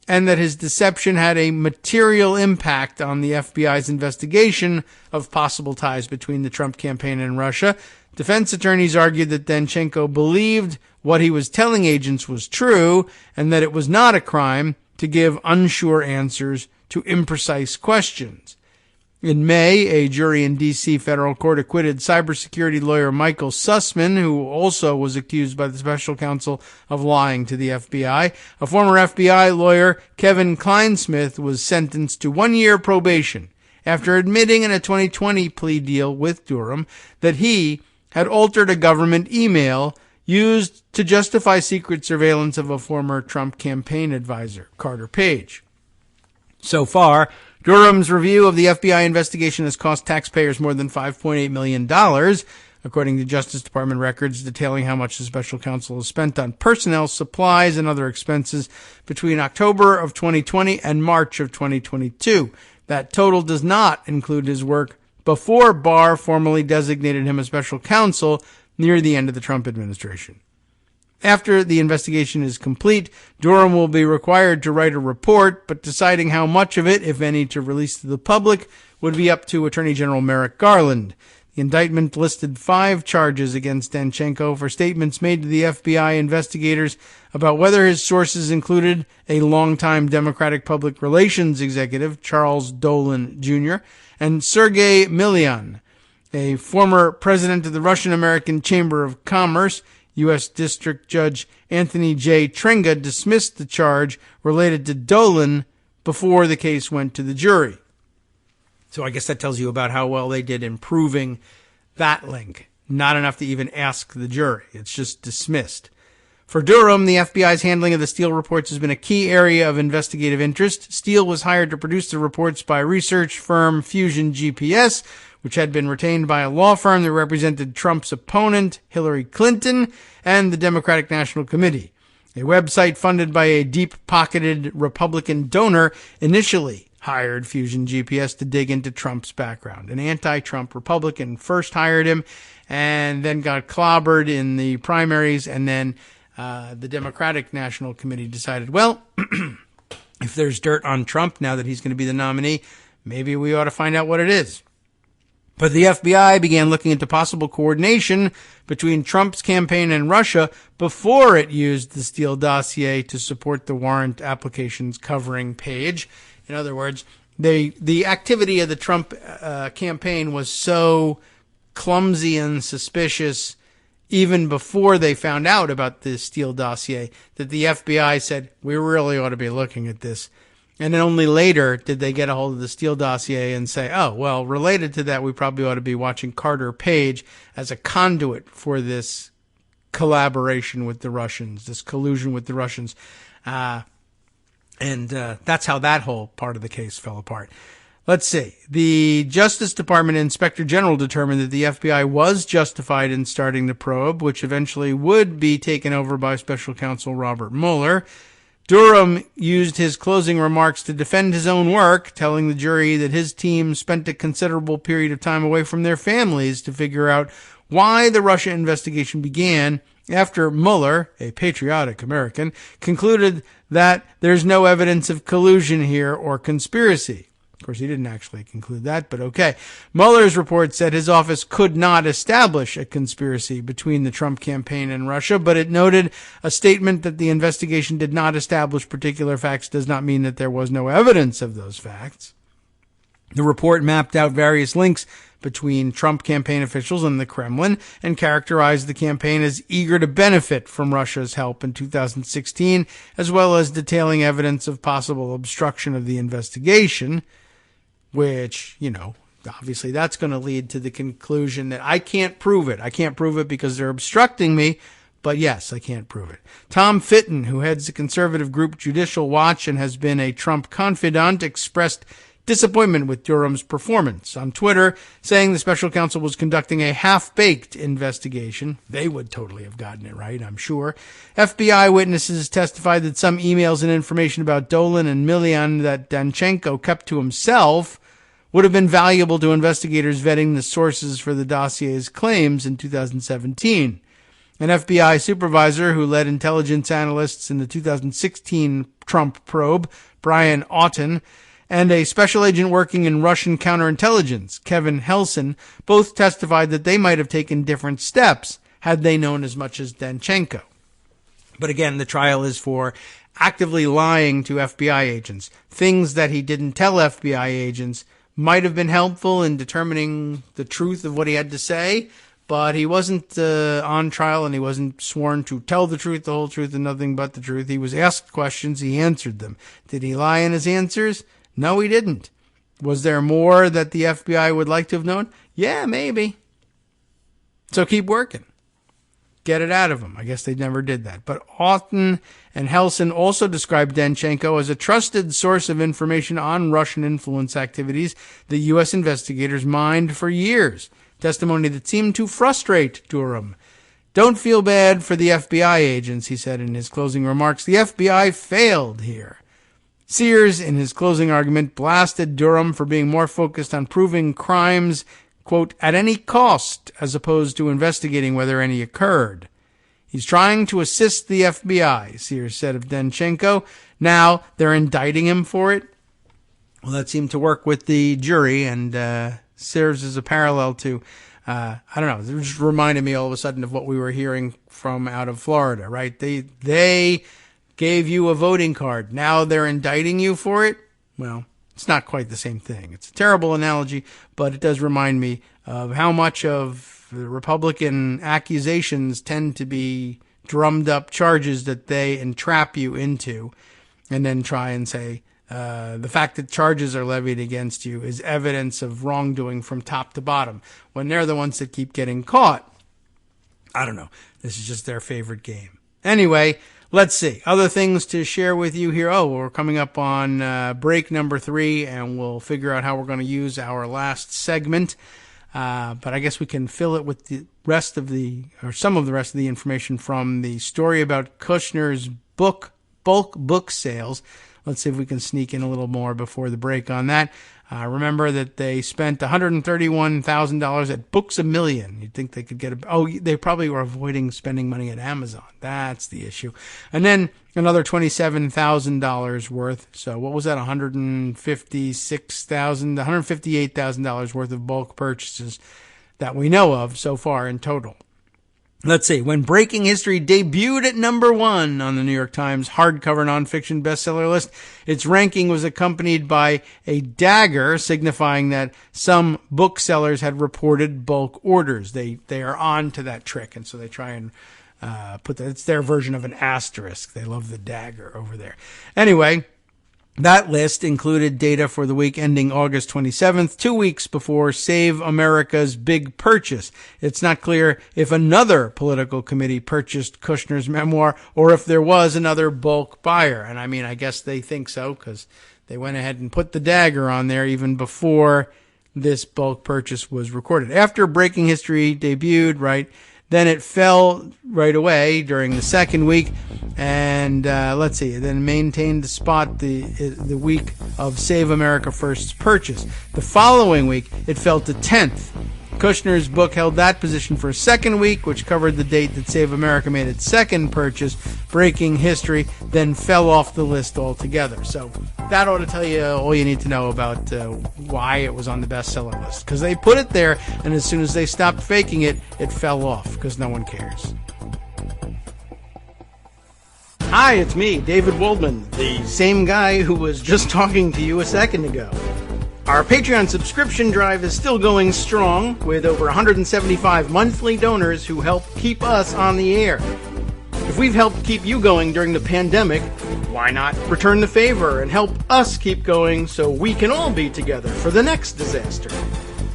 and that his deception had a material impact on the FBI's investigation of possible ties between the Trump campaign and Russia. Defense attorneys argued that Danchenko believed what he was telling agents was true and that it was not a crime to give unsure answers to imprecise questions. In May, a jury in D.C. federal court acquitted cybersecurity lawyer Michael Sussman, who also was accused by the special counsel of lying to the FBI. A former FBI lawyer, Kevin Kleinsmith, was sentenced to 1 year probation after admitting in a 2020 plea deal with Durham that he had altered a government email used to justify secret surveillance of a former Trump campaign advisor, Carter Page. So far, Durham's review of the FBI investigation has cost taxpayers more than $5.8 million, according to Justice Department records detailing how much the special counsel has spent on personnel, supplies, and other expenses between October of 2020 and March of 2022. That total does not include his work before Barr formally designated him a special counsel near the end of the Trump administration. After the investigation is complete, Durham will be required to write a report, but deciding how much of it, if any, to release to the public would be up to Attorney General Merrick Garland. The indictment listed 5 charges against Danchenko for statements made to the FBI investigators about whether his sources included a longtime Democratic public relations executive, Charles Dolan Jr., and Sergei Milyan, a former president of the Russian-American Chamber of Commerce. U.S. District Judge Anthony J. Trenga dismissed the charge related to Dolan before the case went to the jury. So I guess that tells you about how well they did in proving that link. Not enough to even ask the jury. It's just dismissed. For Durham, the FBI's handling of the Steele reports has been a key area of investigative interest. Steele was hired to produce the reports by research firm Fusion GPS, which had been retained by a law firm that represented Trump's opponent, Hillary Clinton, and the Democratic National Committee. A website funded by a deep-pocketed Republican donor initially hired Fusion GPS to dig into Trump's background. An anti-Trump Republican first hired him and then got clobbered in the primaries, and then the Democratic National Committee decided, well, if there's dirt on Trump now that he's going to be the nominee, maybe we ought to find out what it is. But the FBI began looking into possible coordination between Trump's campaign and Russia before it used the Steele dossier to support the warrant applications covering Page. In other words, the activity of the Trump campaign was so clumsy and suspicious even before they found out about the Steele dossier, that the FBI said, we really ought to be looking at this. And then only later did they get a hold of the Steele dossier and say, oh, well, related to that, we probably ought to be watching Carter Page as a conduit for this collaboration with the Russians, this collusion with the Russians. And that's how that whole part of the case fell apart. Let's see. The Justice Department Inspector General determined that the FBI was justified in starting the probe, which eventually would be taken over by Special Counsel Robert Mueller. Durham used his closing remarks to defend his own work, telling the jury that his team spent a considerable period of time away from their families to figure out why the Russia investigation began after Mueller, a patriotic American, concluded that there's no evidence of collusion here or conspiracy. Of course, he didn't actually conclude that, but okay. Mueller's report said his office could not establish a conspiracy between the Trump campaign and Russia, but it noted a statement that the investigation did not establish particular facts does not mean that there was no evidence of those facts. The report mapped out various links between Trump campaign officials and the Kremlin and characterized the campaign as eager to benefit from Russia's help in 2016, as well as detailing evidence of possible obstruction of the investigation, which, obviously that's going to lead to the conclusion that I can't prove it. I can't prove it because they're obstructing me, but yes, I can't prove it. Tom Fitton, who heads the conservative group Judicial Watch and has been a Trump confidant, expressed disappointment with Durham's performance on Twitter, saying the special counsel was conducting a half-baked investigation. They would totally have gotten it right, I'm sure. FBI witnesses testified that some emails and information about Dolan and Milian that Danchenko kept to himself would have been valuable to investigators vetting the sources for the dossier's claims in 2017. An FBI supervisor who led intelligence analysts in the 2016 Trump probe, Brian Auten, and a special agent working in Russian counterintelligence, Kevin Helson, both testified that they might have taken different steps had they known as much as Danchenko. But again, the trial is for actively lying to FBI agents. Things that he didn't tell FBI agents might have been helpful in determining the truth of what he had to say, but he wasn't on trial and he wasn't sworn to tell the truth, the whole truth, and nothing but the truth. He was asked questions, he answered them. Did he lie in his answers? No, he didn't. Was there more that the FBI would like to have known? Yeah, maybe. So keep working. Get it out of him. I guess they never did that. But Auten and Helson also described Danchenko as a trusted source of information on Russian influence activities that U.S. investigators mined for years. Testimony that seemed to frustrate Durham. Don't feel bad for the FBI agents, he said in his closing remarks. The FBI failed here. Sears, in his closing argument, blasted Durham for being more focused on proving crimes, quote, at any cost, as opposed to investigating whether any occurred. He's trying to assist the FBI, Sears said of Danchenko. Now they're indicting him for it. Well, that seemed to work with the jury and serves as a parallel to, I don't know, it just reminded me all of a sudden of what we were hearing from out of Florida, right? They gave you a voting card. Now they're indicting you for it? Well, it's not quite the same thing. It's a terrible analogy, but it does remind me of how much of the Republican accusations tend to be drummed up charges that they entrap you into and then try and say the fact that charges are levied against you is evidence of wrongdoing from top to bottom when they're the ones that keep getting caught. I don't know. This is just their favorite game. Anyway, let's see. Other things to share with you here. Oh, we're coming up on break number 3, and we'll figure out how we're going to use our last segment. But I guess we can fill it with the rest of some of the rest of the information from the story about Kushner's bulk book sales. Let's see if we can sneak in a little more before the break on that. Remember that they spent $131,000 at Books A Million. You'd think they could get they probably were avoiding spending money at Amazon. That's the issue. And then another $27,000 worth. So what was that? $158,000 worth of bulk purchases that we know of so far in total. Let's see. When Breaking History debuted at number 1 on the New York Times hardcover nonfiction bestseller list, its ranking was accompanied by a dagger signifying that some booksellers had reported bulk orders. They are on to that trick, and so they try and put that. It's their version of an asterisk. They love the dagger over there. Anyway, that list included data for the week ending August 27th, 2 weeks before Save America's big purchase. It's not clear if another political committee purchased Kushner's memoir or if there was another bulk buyer. And I mean, I guess they think so because they went ahead and put the dagger on there even before this bulk purchase was recorded. After Breaking History debuted, right, then it fell right away during the second week, and let's see, then maintained the spot the week of Save America First's purchase. The following week, it fell to 10th. Kushner's book held that position for a second week, which covered the date that Save America made its second purchase. Breaking History then fell off the list altogether. So that ought to tell you all you need to know about why it was on the bestseller list. Because they put it there, and as soon as they stopped faking it, it fell off because no one cares. Hi, it's me, David Waldman, the same guy who was just talking to you a second ago. Our Patreon subscription drive is still going strong, with over 175 monthly donors who help keep us on the air. If we've helped keep you going during the pandemic, why not return the favor and help us keep going so we can all be together for the next disaster?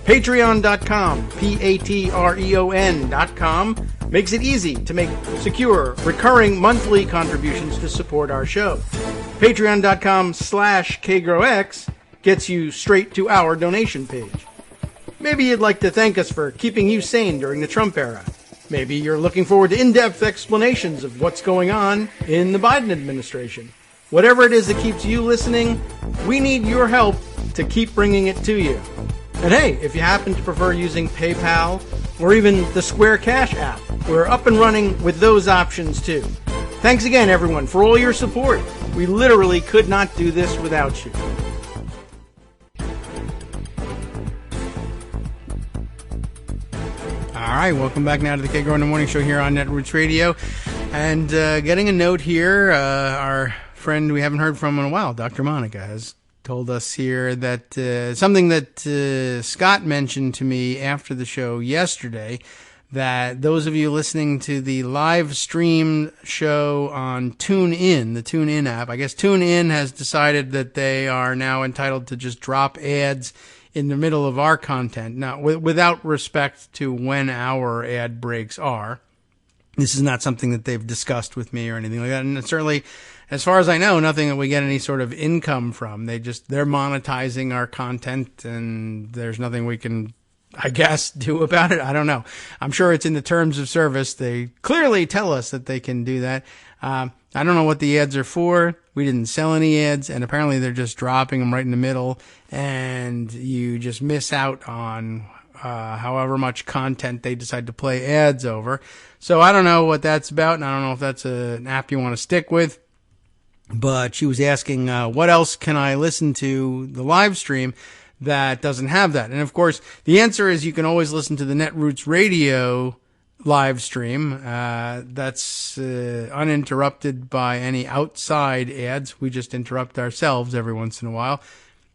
Patreon.com, Patreon.com, makes it easy to make secure, recurring monthly contributions to support our show. Patreon.com/KagroX gets you straight to our donation page. Maybe you'd like to thank us for keeping you sane during the Trump era. Maybe you're looking forward to in-depth explanations of what's going on in the Biden administration. Whatever it is that keeps you listening, we need your help to keep bringing it to you. And hey, if you happen to prefer using PayPal or even the Square Cash app, we're up and running with those options too. Thanks again, everyone, for all your support. We literally could not do this without you. All right, welcome back now to the Kagro in the Morning Show here on Netroots Radio. And getting a note here, our friend we haven't heard from in a while, Dr. Monica, has told us here that something that Scott mentioned to me after the show yesterday, that those of you listening to the live stream show on TuneIn, the TuneIn app, I guess TuneIn has decided that they are now entitled to just drop ads in the middle of our content. Now, without respect to when our ad breaks are. This is not something that they've discussed with me or anything like that. And certainly, as far as I know, nothing that we get any sort of income from. They're monetizing our content, and there's nothing we can, I guess, do about it. I don't know. I'm sure it's in the terms of service. They clearly tell us that they can do that. I don't know what the ads are for. We didn't sell any ads, and apparently they're just dropping them right in the middle, and you just miss out on however much content they decide to play ads over. So I don't know what that's about, and I don't know if that's an app you want to stick with. But she was asking, what else can I listen to the live stream that doesn't have that? And of course, the answer is you can always listen to the Netroots Radio live stream. That's uninterrupted by any outside ads. We just interrupt ourselves every once in a while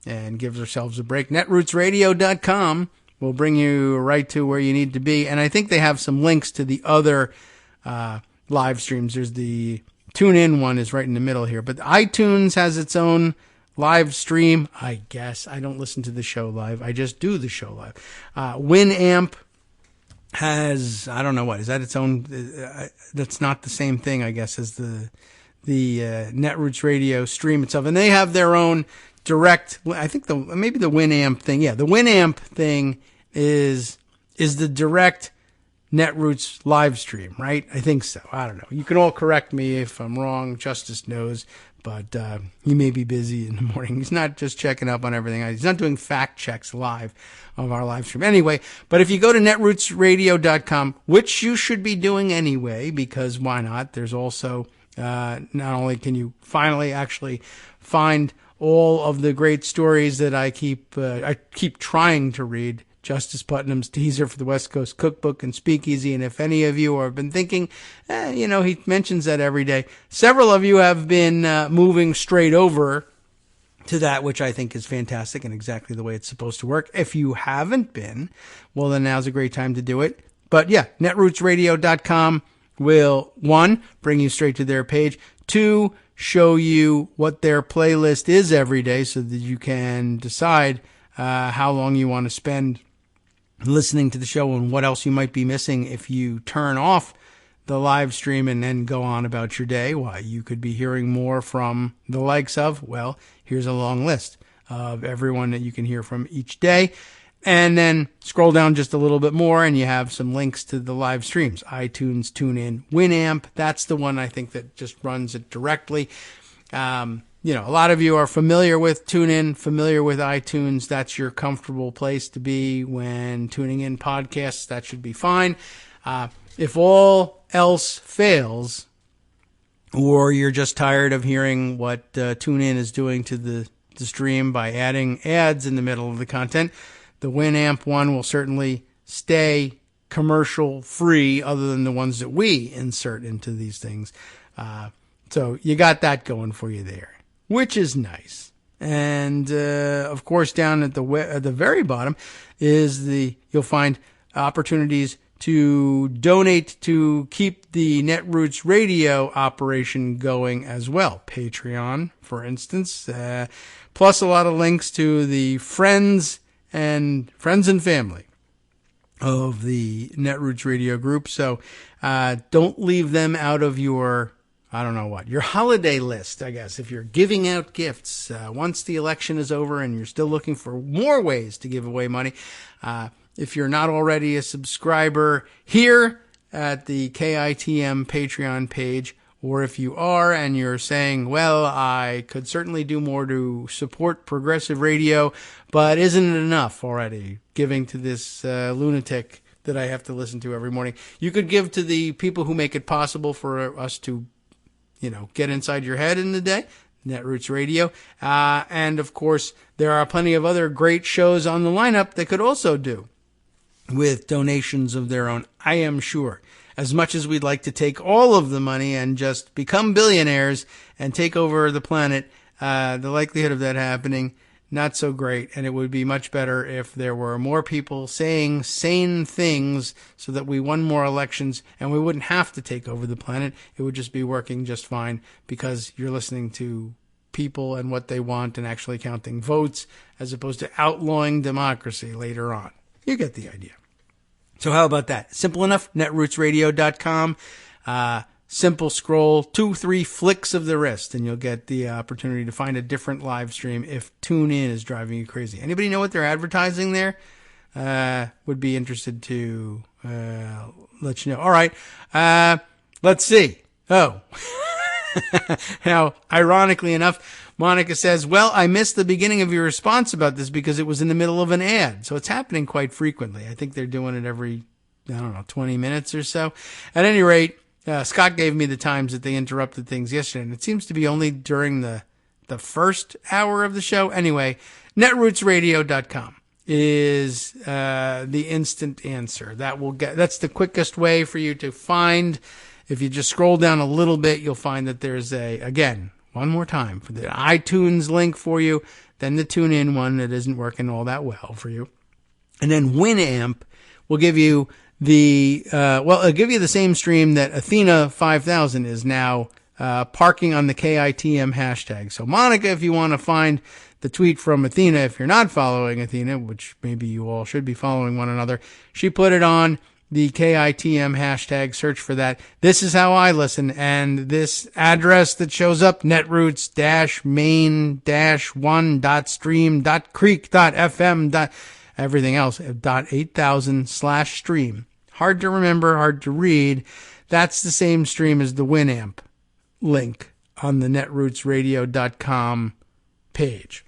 and give ourselves a break. Netrootsradio.com will bring you right to where you need to be. And I think they have some links to the other live streams. There's the TuneIn one is right in the middle here. But iTunes has its own live stream, I guess. I don't listen to the show live. I just do the show live. Winamp has, I don't know what, is that its own, that's not the same thing, I guess, as the Netroots Radio stream itself. And they have their own direct, I think maybe the Winamp thing, yeah, the Winamp thing is the direct Netroots live stream, right? I think so. I don't know. You can all correct me if I'm wrong. Justice knows, but he may be busy in the morning. He's not just checking up on everything. He's not doing fact checks live of our live stream. Anyway, but if you go to netrootsradio.com, which you should be doing anyway, because why not? There's also, not only can you finally actually find all of the great stories that I keep trying to read Justice Putnam's teaser for the West Coast Cookbook and Speakeasy. And if any of you have been thinking, he mentions that every day. Several of you have been moving straight over to that, which I think is fantastic and exactly the way it's supposed to work. If you haven't been, well, then now's a great time to do it. But yeah, netrootsradio.com will, 1, bring you straight to their page, 2, show you what their playlist is every day so that you can decide how long you want to spend listening to the show and what else you might be missing if you turn off the live stream and then go on about your day. Why, you could be hearing more from the likes of, well, here's a long list of everyone that you can hear from each day. And then scroll down just a little bit more and you have some links to the live streams. iTunes, TuneIn, Winamp. That's the one I think that just runs it directly. A lot of you are familiar with TuneIn, familiar with iTunes. That's your comfortable place to be when tuning in podcasts. That should be fine. If all else fails, or you're just tired of hearing what TuneIn is doing to the stream by adding ads in the middle of the content, the Winamp one will certainly stay commercial free other than the ones that we insert into these things. So you got that going for you there, which is nice. And, of course, down at the very bottom is you'll find opportunities to donate to keep the Netroots Radio operation going as well. Patreon, for instance, plus a lot of links to the friends and family of the Netroots Radio group. So don't leave them out of your, your holiday list, I guess, if you're giving out gifts. Once the election is over and you're still looking for more ways to give away money, if you're not already a subscriber here at the KITM Patreon page, or if you are and you're saying, well, I could certainly do more to support progressive radio, but isn't it enough already giving to this lunatic that I have to listen to every morning? You could give to the people who make it possible for us to, get inside your head in the day, Netroots Radio. And, of course, there are plenty of other great shows on the lineup that could also do with donations of their own, I am sure. As much as we'd like to take all of the money and just become billionaires and take over the planet, the likelihood of that happening, not so great. And it would be much better if there were more people saying sane things so that we won more elections and we wouldn't have to take over the planet. It would just be working just fine because you're listening to people and what they want and actually counting votes as opposed to outlawing democracy later on. You get the idea. So how about that? Simple enough, netrootsradio.com. Simple scroll, 2-3 flicks of the wrist, and you'll get the opportunity to find a different live stream if TuneIn is driving you crazy. Anybody know what they're advertising there? Would be interested to let you know. All right, let's see. Oh, now, ironically enough, Monica says, well, I missed the beginning of your response about this because it was in the middle of an ad. So it's happening quite frequently. I think they're doing it every, 20 minutes or so. At any rate, Scott gave me the times that they interrupted things yesterday, and it seems to be only during the first hour of the show. Anyway, netrootsradio.com is the instant answer. That's the quickest way for you to find. If you just scroll down a little bit, you'll find that there's one more time, for the iTunes link for you, then the TuneIn one that isn't working all that well for you. And then Winamp will give you it'll give you the same stream that Athena 5000 is now parking on the KITM hashtag. So Monica, if you want to find the tweet from Athena, if you're not following Athena, which maybe you all should be following one another, she put it on the KITM hashtag, search for that. This is how I listen, and this address that shows up, netroots-main-1.stream.creek.fm. Everything else, .8000/stream. Hard to remember, hard to read. That's the same stream as the Winamp link on the netrootsradio.com page.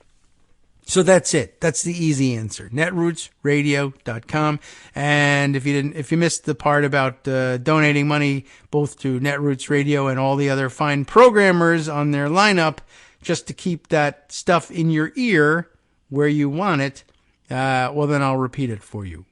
So that's it. That's the easy answer. netrootsradio.com. And if you missed the part about donating money both to Netroots Radio and all the other fine programmers on their lineup, just to keep that stuff in your ear where you want it, Well, then I'll repeat it for you.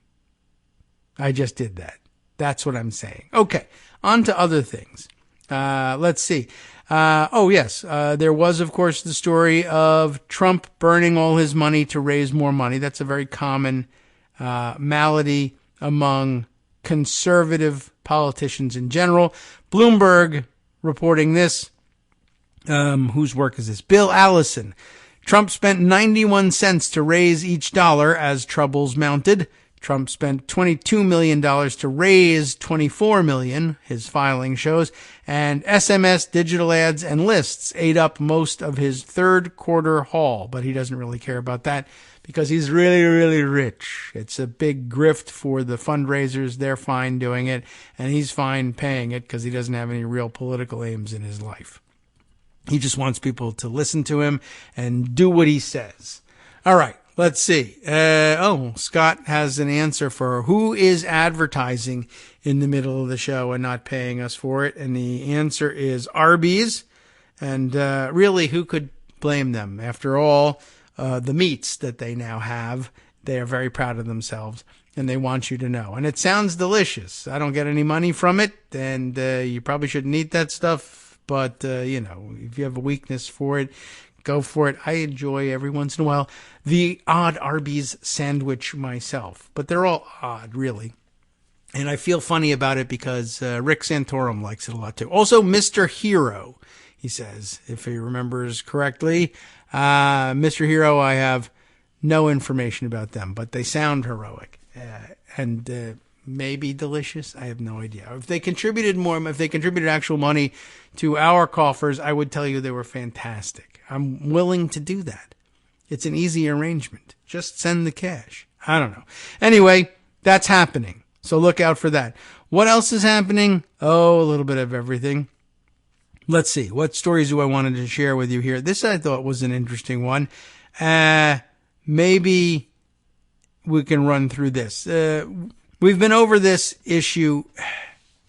I just did that. That's what I'm saying. Okay, on to other things. Let's see. There was, of course, the story of Trump burning all his money to raise more money. That's a very common malady among conservative politicians in general. Bloomberg reporting this. Whose work is this? Bill Allison. Trump spent 91 cents to raise each dollar as troubles mounted. Trump spent $22 million to raise $24 million, his filing shows, and SMS, digital ads, and lists ate up most of his third quarter haul, but he doesn't really care about that because he's really, really rich. It's a big grift for the fundraisers. They're fine doing it, and he's fine paying it because he doesn't have any real political aims in his life. He just wants people to listen to him and do what he says. All right. Let's see. Scott has an answer for who is advertising in the middle of the show and not paying us for it. And the answer is Arby's. And really, who could blame them? After all, the meats that they now have, they are very proud of themselves. And they want you to know. And it sounds delicious. I don't get any money from it. And you probably shouldn't eat that stuff. But, if you have a weakness for it, go for it. I enjoy every once in a while the odd Arby's sandwich myself, but they're all odd, really. And I feel funny about it because Rick Santorum likes it a lot too. Also, Mr. Hero, he says, if he remembers correctly. Mr. Hero, I have no information about them, but they sound heroic and maybe delicious. I have no idea. If they contributed actual money to our coffers, I would tell you they were fantastic. I'm willing to do that. It's an easy arrangement. Just send the cash. I don't know. Anyway, that's happening. So look out for that. What else is happening? Oh, a little bit of everything. Let's see. What stories do I wanted to share with you here? This I thought was an interesting one. Maybe we can run through this. We've been over this issue,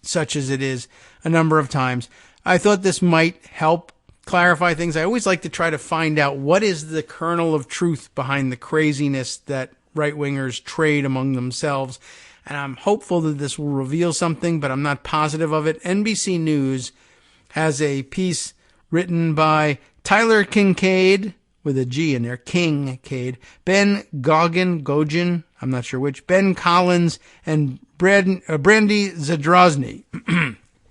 such as it is, a number of times. I thought this might help clarify things. I always like to try to find out what is the kernel of truth behind the craziness that right-wingers trade among themselves. And I'm hopeful that this will reveal something, but I'm not positive of it. NBC News has a piece written by Tyler Kincaid, with a G in there, Kincaid, Ben Gogin, I'm not sure which, Ben Collins, and Brandy Zadrozny.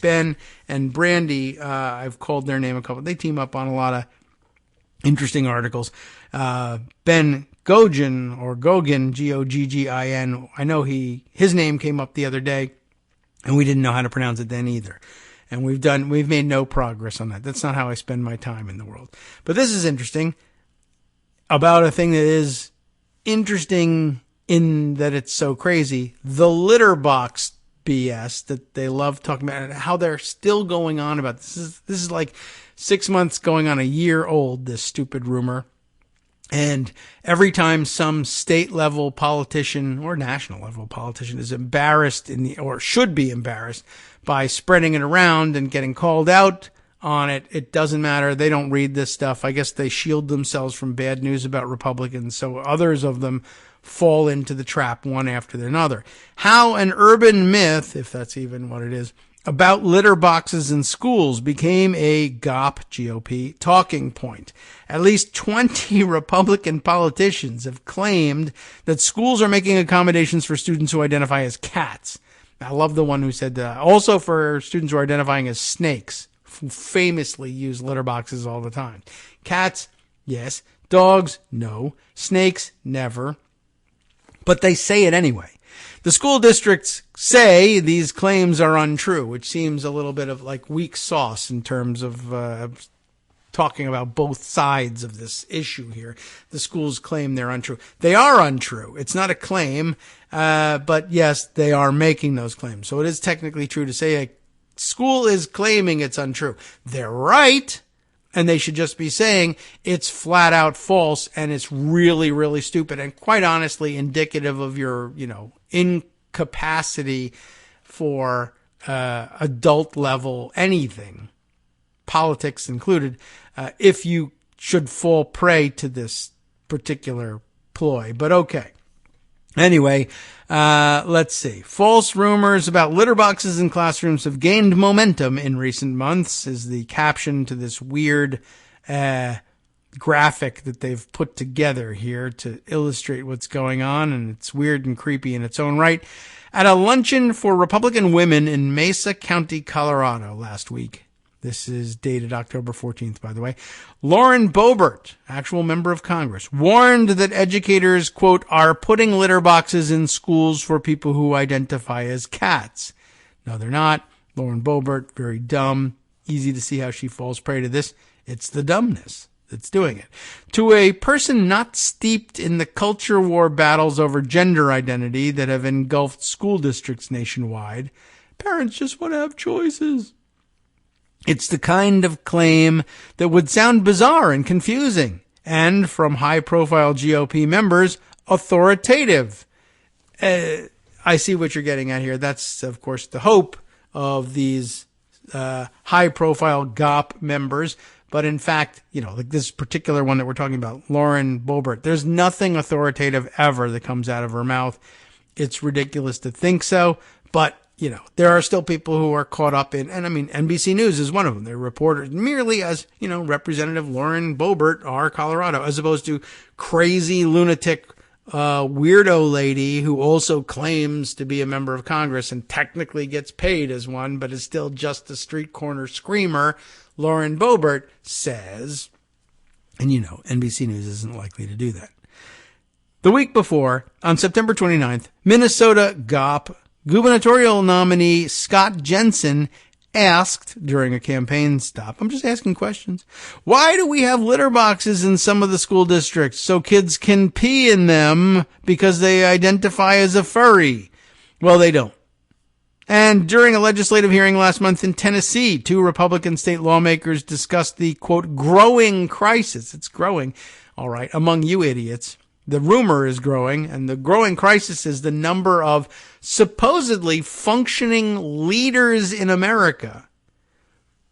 Ben and Brandy, I've called their name a couple. They team up on a lot of interesting articles. Ben Gogin, or Gogin, Goggin, I know his name came up the other day, and we didn't know how to pronounce it then either. And we've made no progress on that. That's not how I spend my time in the world. But this is interesting about a thing that is interesting in that it's so crazy. The litter box BS that they love talking about, and how they're still going on about this. This is like 6 months going on a year old, this stupid rumor. And every time some state level politician or national level politician is embarrassed or should be embarrassed by spreading it around and getting called out on it, it doesn't matter. They don't read this stuff. I guess they shield themselves from bad news about Republicans, so others of them fall into the trap one after another. How an urban myth, if that's even what it is, about litter boxes in schools became a GOP talking point. At least 20 Republican politicians have claimed that schools are making accommodations for students who identify as cats. I love the one who said that. Also for students who are identifying as snakes, who famously use litter boxes all the time. Cats, yes. Dogs, no. Snakes, never. But they say it anyway. The school districts say these claims are untrue, which seems a little bit of like weak sauce in terms of talking about both sides of this issue here. The schools claim they're untrue. They are untrue. It's not a claim, but yes, they are making those claims. So it is technically true to say a school is claiming it's untrue. They're right. And they should just be saying it's flat out false and it's really, really stupid and quite honestly indicative of your, incapacity for adult level anything, politics included, if you should fall prey to this particular ploy. But okay, Anyway, let's see. False rumors about litter boxes in classrooms have gained momentum in recent months is the caption to this weird graphic that they've put together here to illustrate what's going on, and it's weird and creepy in its own right. At a luncheon for Republican women in Mesa County, Colorado last week, this is dated October 14th, by the way, Lauren Boebert, actual member of Congress, warned that educators, quote, are putting litter boxes in schools for people who identify as cats. No, they're not. Lauren Boebert, very dumb. Easy to see how she falls prey to this. It's the dumbness that's doing it. To a person not steeped in the culture war battles over gender identity that have engulfed school districts nationwide, parents just want to have choices. It's the kind of claim that would sound bizarre and confusing, and from high-profile GOP members, authoritative. I see what you're getting at here. That's, of course, the hope of these high-profile GOP members. But in fact, like this particular one that we're talking about, Lauren Boebert, there's nothing authoritative ever that comes out of her mouth. It's ridiculous to think so, but there are still people who are caught up in, and I mean, NBC News is one of them. They're reported merely as, Representative Lauren Boebert, our Colorado, as opposed to crazy lunatic, weirdo lady who also claims to be a member of Congress and technically gets paid as one, but is still just a street corner screamer. Lauren Boebert says, and NBC News isn't likely to do that. The week before, on September 29th, Minnesota GOP gubernatorial nominee Scott Jensen asked during a campaign stop, I'm just asking questions, why do we have litter boxes in some of the school districts so kids can pee in them because they identify as a furry? Well, they don't. And during a legislative hearing last month in Tennessee, 2 Republican state lawmakers discussed the, quote, growing crisis. It's growing, all right, among you idiots. The rumor is growing, and the growing crisis is the number of supposedly functioning leaders in America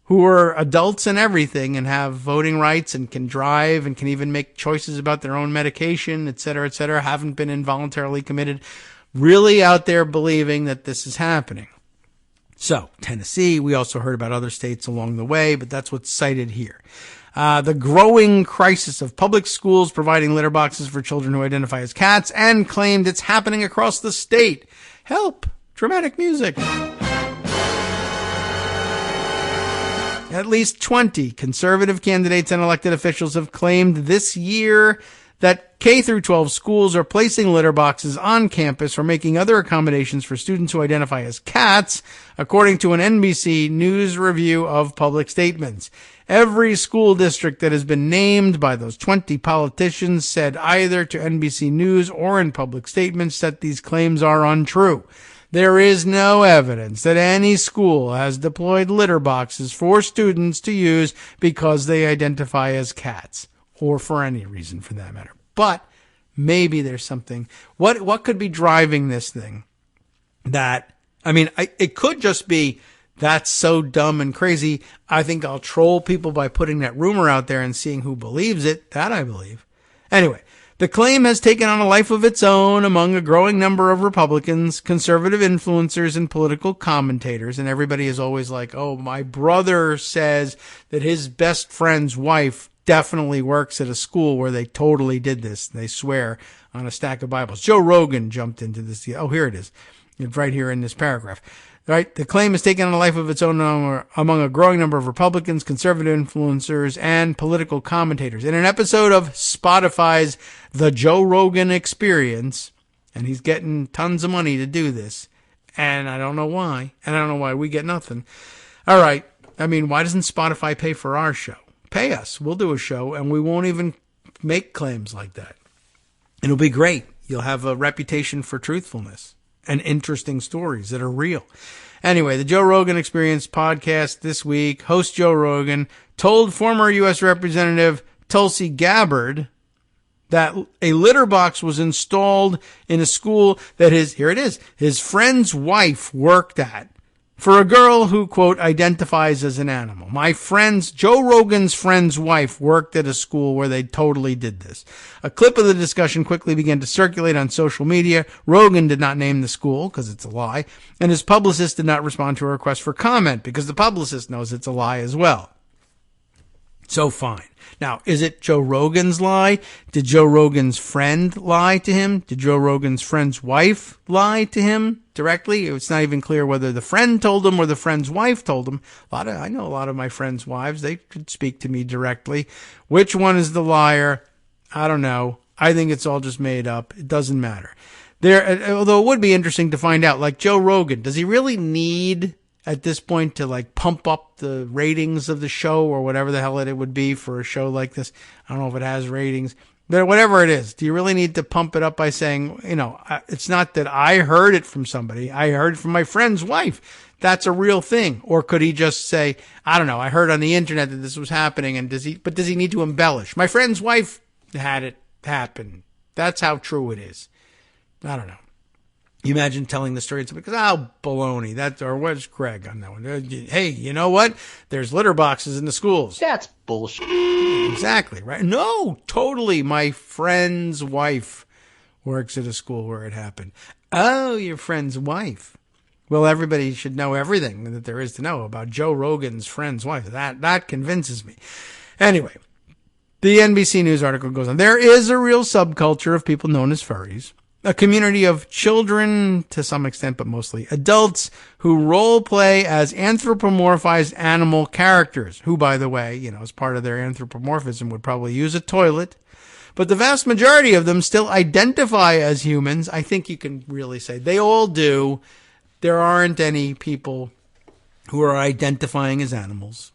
who are adults and everything and have voting rights and can drive and can even make choices about their own medication, et cetera, haven't been involuntarily committed, really out there believing that this is happening. So, Tennessee, we also heard about other states along the way, but that's what's cited here. The growing crisis of public schools providing litter boxes for children who identify as cats, and claimed it's happening across the state. Help! Dramatic music. At least 20 conservative candidates and elected officials have claimed this year that K through 12 schools are placing litter boxes on campus or making other accommodations for students who identify as cats, according to an NBC News review of public statements. Every school district that has been named by those 20 politicians said either to NBC News or in public statements that these claims are untrue. There is no evidence that any school has deployed litter boxes for students to use because they identify as cats, or for any reason for that matter. But maybe there's something. What could be driving this thing? It could just be, that's so dumb and crazy. I think I'll troll people by putting that rumor out there and seeing who believes it. That I believe. Anyway, the claim has taken on a life of its own among a growing number of Republicans, conservative influencers, and political commentators. And everybody is always like, oh, my brother says that his best friend's wife definitely works at a school where they totally did this. They swear on a stack of Bibles. Joe Rogan jumped into this. Oh, here it is. It's right here in this paragraph. Right? The claim has taken on a life of its own among a growing number of Republicans, conservative influencers, and political commentators. In an episode of Spotify's The Joe Rogan Experience, and he's getting tons of money to do this, and I don't know why, and I don't know why we get nothing. All right. Why doesn't Spotify pay for our show? Pay us. We'll do a show, and we won't even make claims like that. It'll be great. You'll have a reputation for truthfulness and interesting stories that are real. Anyway, the Joe Rogan Experience podcast this week, host Joe Rogan told former U.S. Representative Tulsi Gabbard that a litter box was installed in a school that his friend's wife worked at for a girl who, quote, identifies as an animal. Joe Rogan's friend's wife worked at a school where they totally did this. A clip of the discussion quickly began to circulate on social media. Rogan did not name the school because it's a lie, and his publicist did not respond to a request for comment because the publicist knows it's a lie as well. So fine. Now, is it Joe Rogan's lie? Did Joe Rogan's friend lie to him? Did Joe Rogan's friend's wife lie to him directly? It's not even clear whether the friend told him or the friend's wife told him. I know a lot of my friends' wives. They could speak to me directly. Which one is the liar? I don't know. I think it's all just made up. It doesn't matter. Although it would be interesting to find out, like Joe Rogan, does he really need at this point to like pump up the ratings of the show or whatever the hell it would be for a show like this? I don't know if it has ratings, but whatever it is, do you really need to pump it up by saying, it's not that I heard it from somebody. I heard it from my friend's wife. That's a real thing. Or could he just say, I don't know, I heard on the internet that this was happening, and does he need to embellish? My friend's wife had it happen. That's how true it is. I don't know. You imagine telling the story to somebody because, baloney. Or where's Greg on that one? Hey, you know what? There's litter boxes in the schools. That's bullshit. Exactly, right? No, totally. My friend's wife works at a school where it happened. Oh, your friend's wife. Well, everybody should know everything that there is to know about Joe Rogan's friend's wife. That convinces me. Anyway, the NBC News article goes on. There is a real subculture of people known as furries. A community of children, to some extent, but mostly adults, who role play as anthropomorphized animal characters, who, by the way, as part of their anthropomorphism, would probably use a toilet. But the vast majority of them still identify as humans. I think you can really say they all do. There aren't any people who are identifying as animals.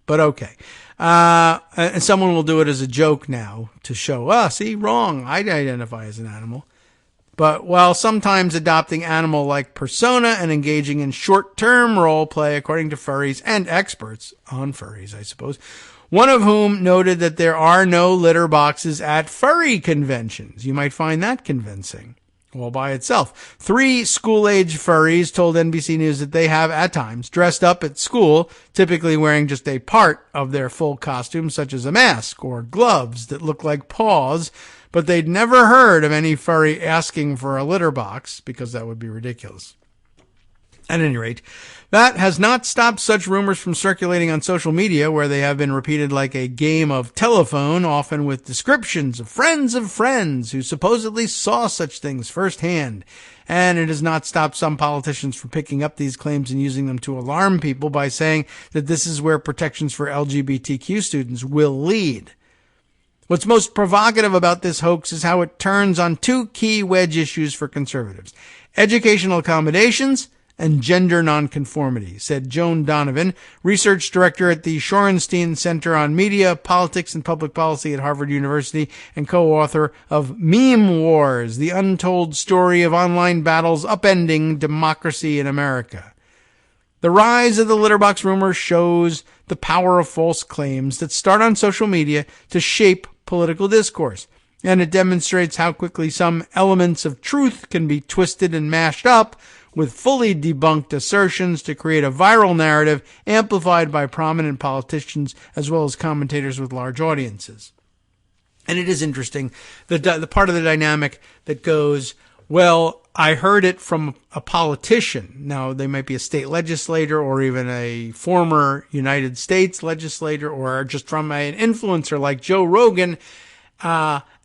But okay. And someone will do it as a joke now to show, see, wrong. I identify as an animal. But while sometimes adopting animal-like persona and engaging in short-term role play, according to furries and experts on furries, I suppose, one of whom noted that there are no litter boxes at furry conventions. You might find that convincing all by itself. 3 school-age furries told NBC News that they have, at times, dressed up at school, typically wearing just a part of their full costume, such as a mask or gloves that look like paws, but they'd never heard of any furry asking for a litter box, because that would be ridiculous. At any rate, that has not stopped such rumors from circulating on social media, where they have been repeated like a game of telephone, often with descriptions of friends who supposedly saw such things firsthand. And it has not stopped some politicians from picking up these claims and using them to alarm people by saying that this is where protections for LGBTQ students will lead. What's most provocative about this hoax is how it turns on 2 key wedge issues for conservatives: educational accommodations and gender nonconformity, said Joan Donovan, research director at the Shorenstein Center on Media, Politics, and Public Policy at Harvard University and co-author of Meme Wars, the untold story of online battles upending democracy in America. The rise of the litterbox rumor shows the power of false claims that start on social media to shape political discourse, and it demonstrates how quickly some elements of truth can be twisted and mashed up with fully debunked assertions to create a viral narrative amplified by prominent politicians as well as commentators with large audiences. And it is interesting, the part of the dynamic that goes, well, I heard it from a politician. Now, they might be a state legislator or even a former United States legislator or just from an influencer like Joe Rogan.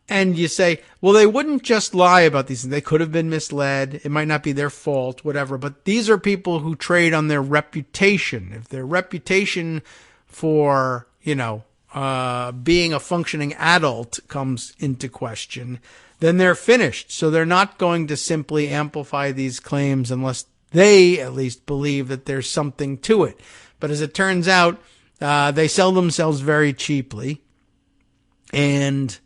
And you say, well, they wouldn't just lie about these things. They could have been misled. It might not be their fault, whatever. But these are people who trade on their reputation. If their reputation for, being a functioning adult comes into question, then they're finished. So they're not going to simply amplify these claims unless they at least believe that there's something to it. But as it turns out, they sell themselves very cheaply. And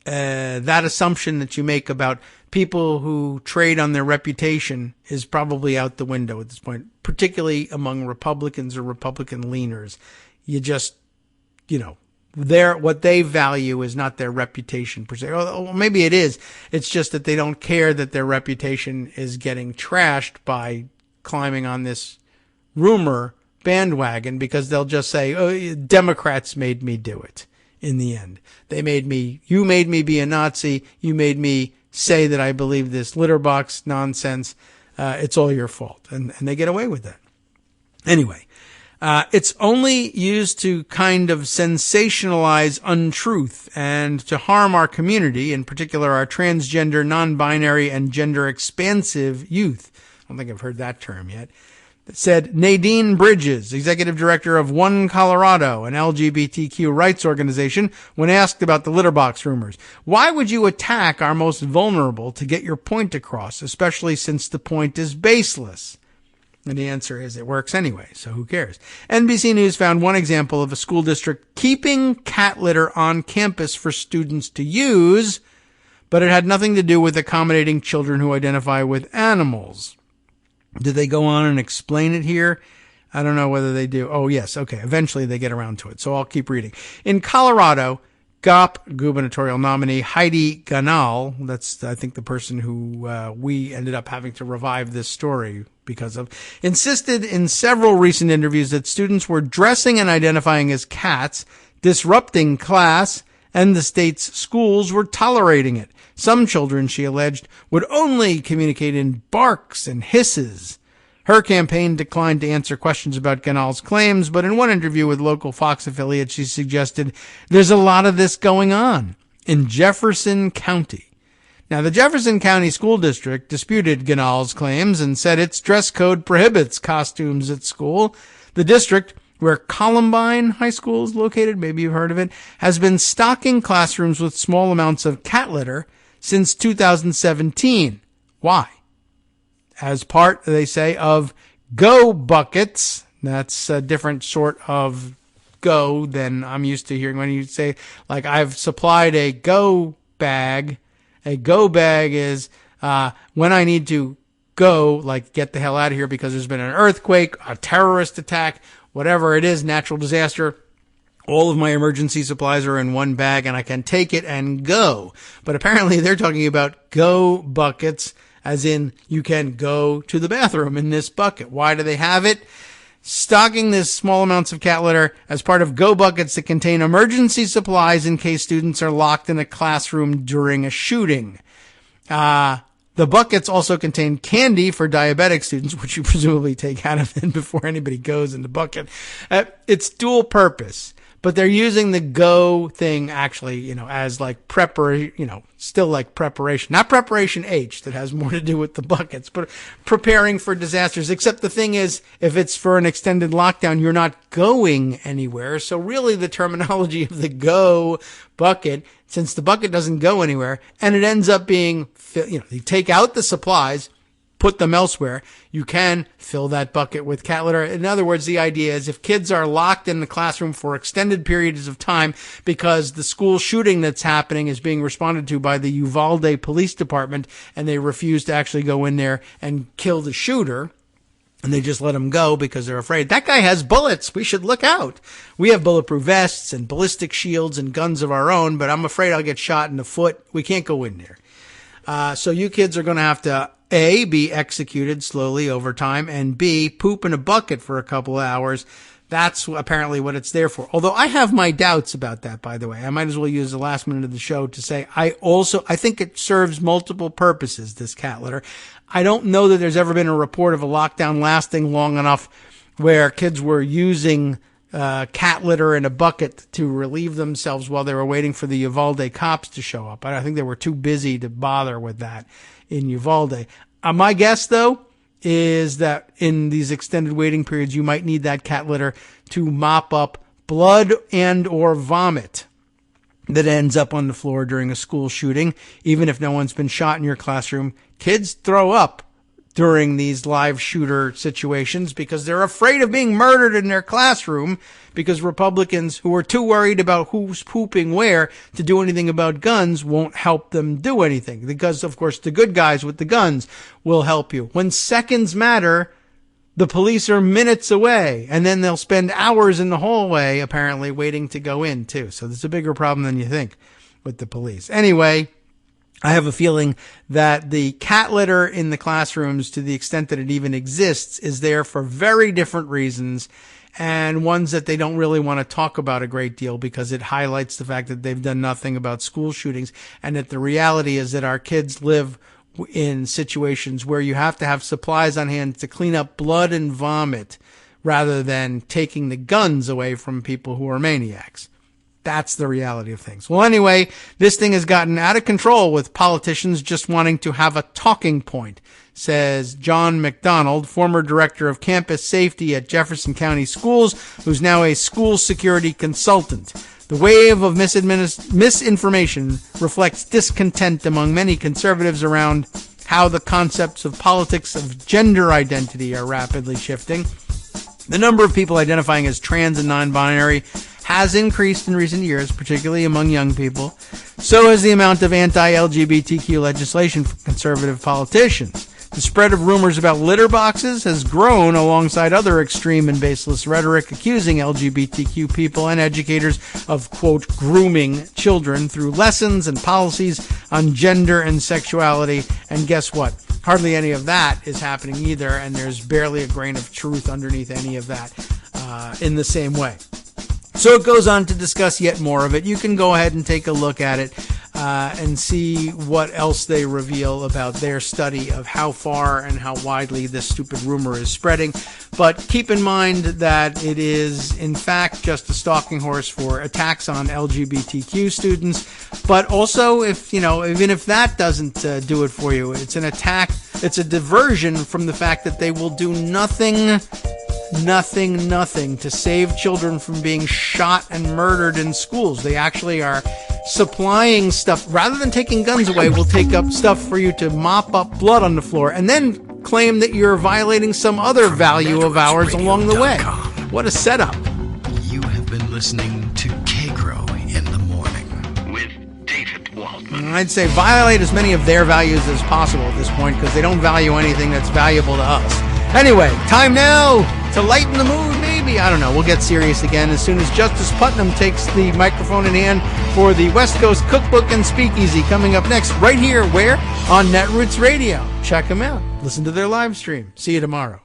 that assumption that you make about people who trade on their reputation is probably out the window at this point, particularly among Republicans or Republican leaners. You just, what they value is not their reputation per se. Or maybe it is. It's just that they don't care that their reputation is getting trashed by climbing on this rumor bandwagon because they'll just say, oh, Democrats made me do it in the end. You made me be a Nazi. You made me say that I believe this litter box nonsense. It's all your fault. And they get away with that. Anyway, it's only used to kind of sensationalize untruth and to harm our community, in particular our transgender, non-binary, and gender-expansive youth. I don't think I've heard that term yet. It said Nadine Bridges, executive director of One Colorado, an LGBTQ rights organization, when asked about the litter box rumors. Why would you attack our most vulnerable to get your point across, especially since the point is baseless? And the answer is it works anyway, so who cares? NBC News found one example of a school district keeping cat litter on campus for students to use, but it had nothing to do with accommodating children who identify with animals. Did they go on and explain it here? I don't know whether they do. Oh, yes. Okay. Eventually they get around to it. So I'll keep reading. In Colorado, GOP gubernatorial nominee Heidi Ganal, that's, I think, the person who we ended up having to revive this story because of, insisted in several recent interviews that students were dressing and identifying as cats, disrupting class, and the state's schools were tolerating it. Some children, she alleged, would only communicate in barks and hisses. Her campaign declined to answer questions about Ganal's claims, but in one interview with local Fox affiliate, she suggested there's a lot of this going on in Jefferson County. Now, the Jefferson County School District disputed Ganal's claims and said its dress code prohibits costumes at school. The district, where Columbine High School is located, maybe you've heard of it, has been stocking classrooms with small amounts of cat litter since 2017. Why? As part, they say, of Go buckets. That's a different sort of go than I'm used to hearing when you say, like, I've supplied a go bag. A go bag is when I need to go, like, get the hell out of here because there's been an earthquake, a terrorist attack, whatever it is, natural disaster. All of my emergency supplies are in one bag and I can take it and go. But apparently they're talking about go buckets, as in you can go to the bathroom in this bucket. Why do they have it? Stocking this small amounts of cat litter as part of go buckets that contain emergency supplies in case students are locked in a classroom during a shooting. The buckets also contain candy for diabetic students, which you presumably take out of them before anybody goes in the bucket. It's dual purpose. But they're using the go thing actually, as like preparation, still like preparation, not preparation H that has more to do with the buckets, but preparing for disasters. Except the thing is, if it's for an extended lockdown, you're not going anywhere. So really the terminology of the go bucket, since the bucket doesn't go anywhere and it ends up being, you take out the supplies, put them elsewhere, you can fill that bucket with cat litter. In other words, the idea is if kids are locked in the classroom for extended periods of time because the school shooting that's happening is being responded to by the Uvalde Police Department and they refuse to actually go in there and kill the shooter, and they just let him go because they're afraid. That guy has bullets. We should look out. We have bulletproof vests and ballistic shields and guns of our own, but I'm afraid I'll get shot in the foot. We can't go in there. So you kids are going to have to A, be executed slowly over time, and B, poop in a bucket for a couple of hours. That's apparently what it's there for. Although I have my doubts about that, by the way. I might as well use the last minute of the show to say I think it serves multiple purposes, this cat litter. I don't know that there's ever been a report of a lockdown lasting long enough where kids were using cat litter in a bucket to relieve themselves while they were waiting for the Uvalde cops to show up. I think they were too busy to bother with that in Uvalde. My guess, though, is that in these extended waiting periods, you might need that cat litter to mop up blood and or vomit that ends up on the floor during a school shooting. Even if no one's been shot in your classroom, kids throw up during these live shooter situations because they're afraid of being murdered in their classroom because Republicans who are too worried about who's pooping where to do anything about guns won't help them do anything. Because, of course, the good guys with the guns will help you. When seconds matter, the police are minutes away, and then they'll spend hours in the hallway, apparently, waiting to go in, too. So there's a bigger problem than you think with the police. Anyway, I have a feeling that the cat litter in the classrooms, to the extent that it even exists, is there for very different reasons, and ones that they don't really want to talk about a great deal because it highlights the fact that they've done nothing about school shootings, and that the reality is that our kids live in situations where you have to have supplies on hand to clean up blood and vomit rather than taking the guns away from people who are maniacs. That's the reality of things. Well, anyway, this thing has gotten out of control with politicians just wanting to have a talking point, says John McDonald, former director of campus safety at Jefferson County Schools, who's now a school security consultant. The wave of misinformation reflects discontent among many conservatives around how the concepts of politics of gender identity are rapidly shifting. The number of people identifying as trans and non-binary has increased in recent years, particularly among young people. So has the amount of anti-LGBTQ legislation from conservative politicians. The spread of rumors about litter boxes has grown alongside other extreme and baseless rhetoric accusing LGBTQ people and educators of, quote, grooming children through lessons and policies on gender and sexuality. And guess what? Hardly any of that is happening either, and there's barely a grain of truth underneath any of that in the same way. So it goes on to discuss yet more of it. You can go ahead and take a look at it and see what else they reveal about their study of how far and how widely this stupid rumor is spreading. But keep in mind that it is, in fact, just a stalking horse for attacks on LGBTQ students. But also, if even if that doesn't do it for you, it's an attack. It's a diversion from the fact that they will do nothing to save children from being shot and murdered in schools. They actually are supplying stuff. Rather than taking guns away, we'll take up stuff for you to mop up blood on the floor and then claim that you're violating some other value of ours along the way. What a setup. You have been listening to Kagro in the Morning with David Waldman. I'd say violate as many of their values as possible at this point, because they don't value anything that's valuable to us. Anyway, time now to lighten the mood, maybe. I don't know. We'll get serious again as soon as Justice Putnam takes the microphone in hand for the West Coast Cookbook and Speakeasy, coming up next right here, where? On Netroots Radio. Check them out. Listen to their live stream. See you tomorrow.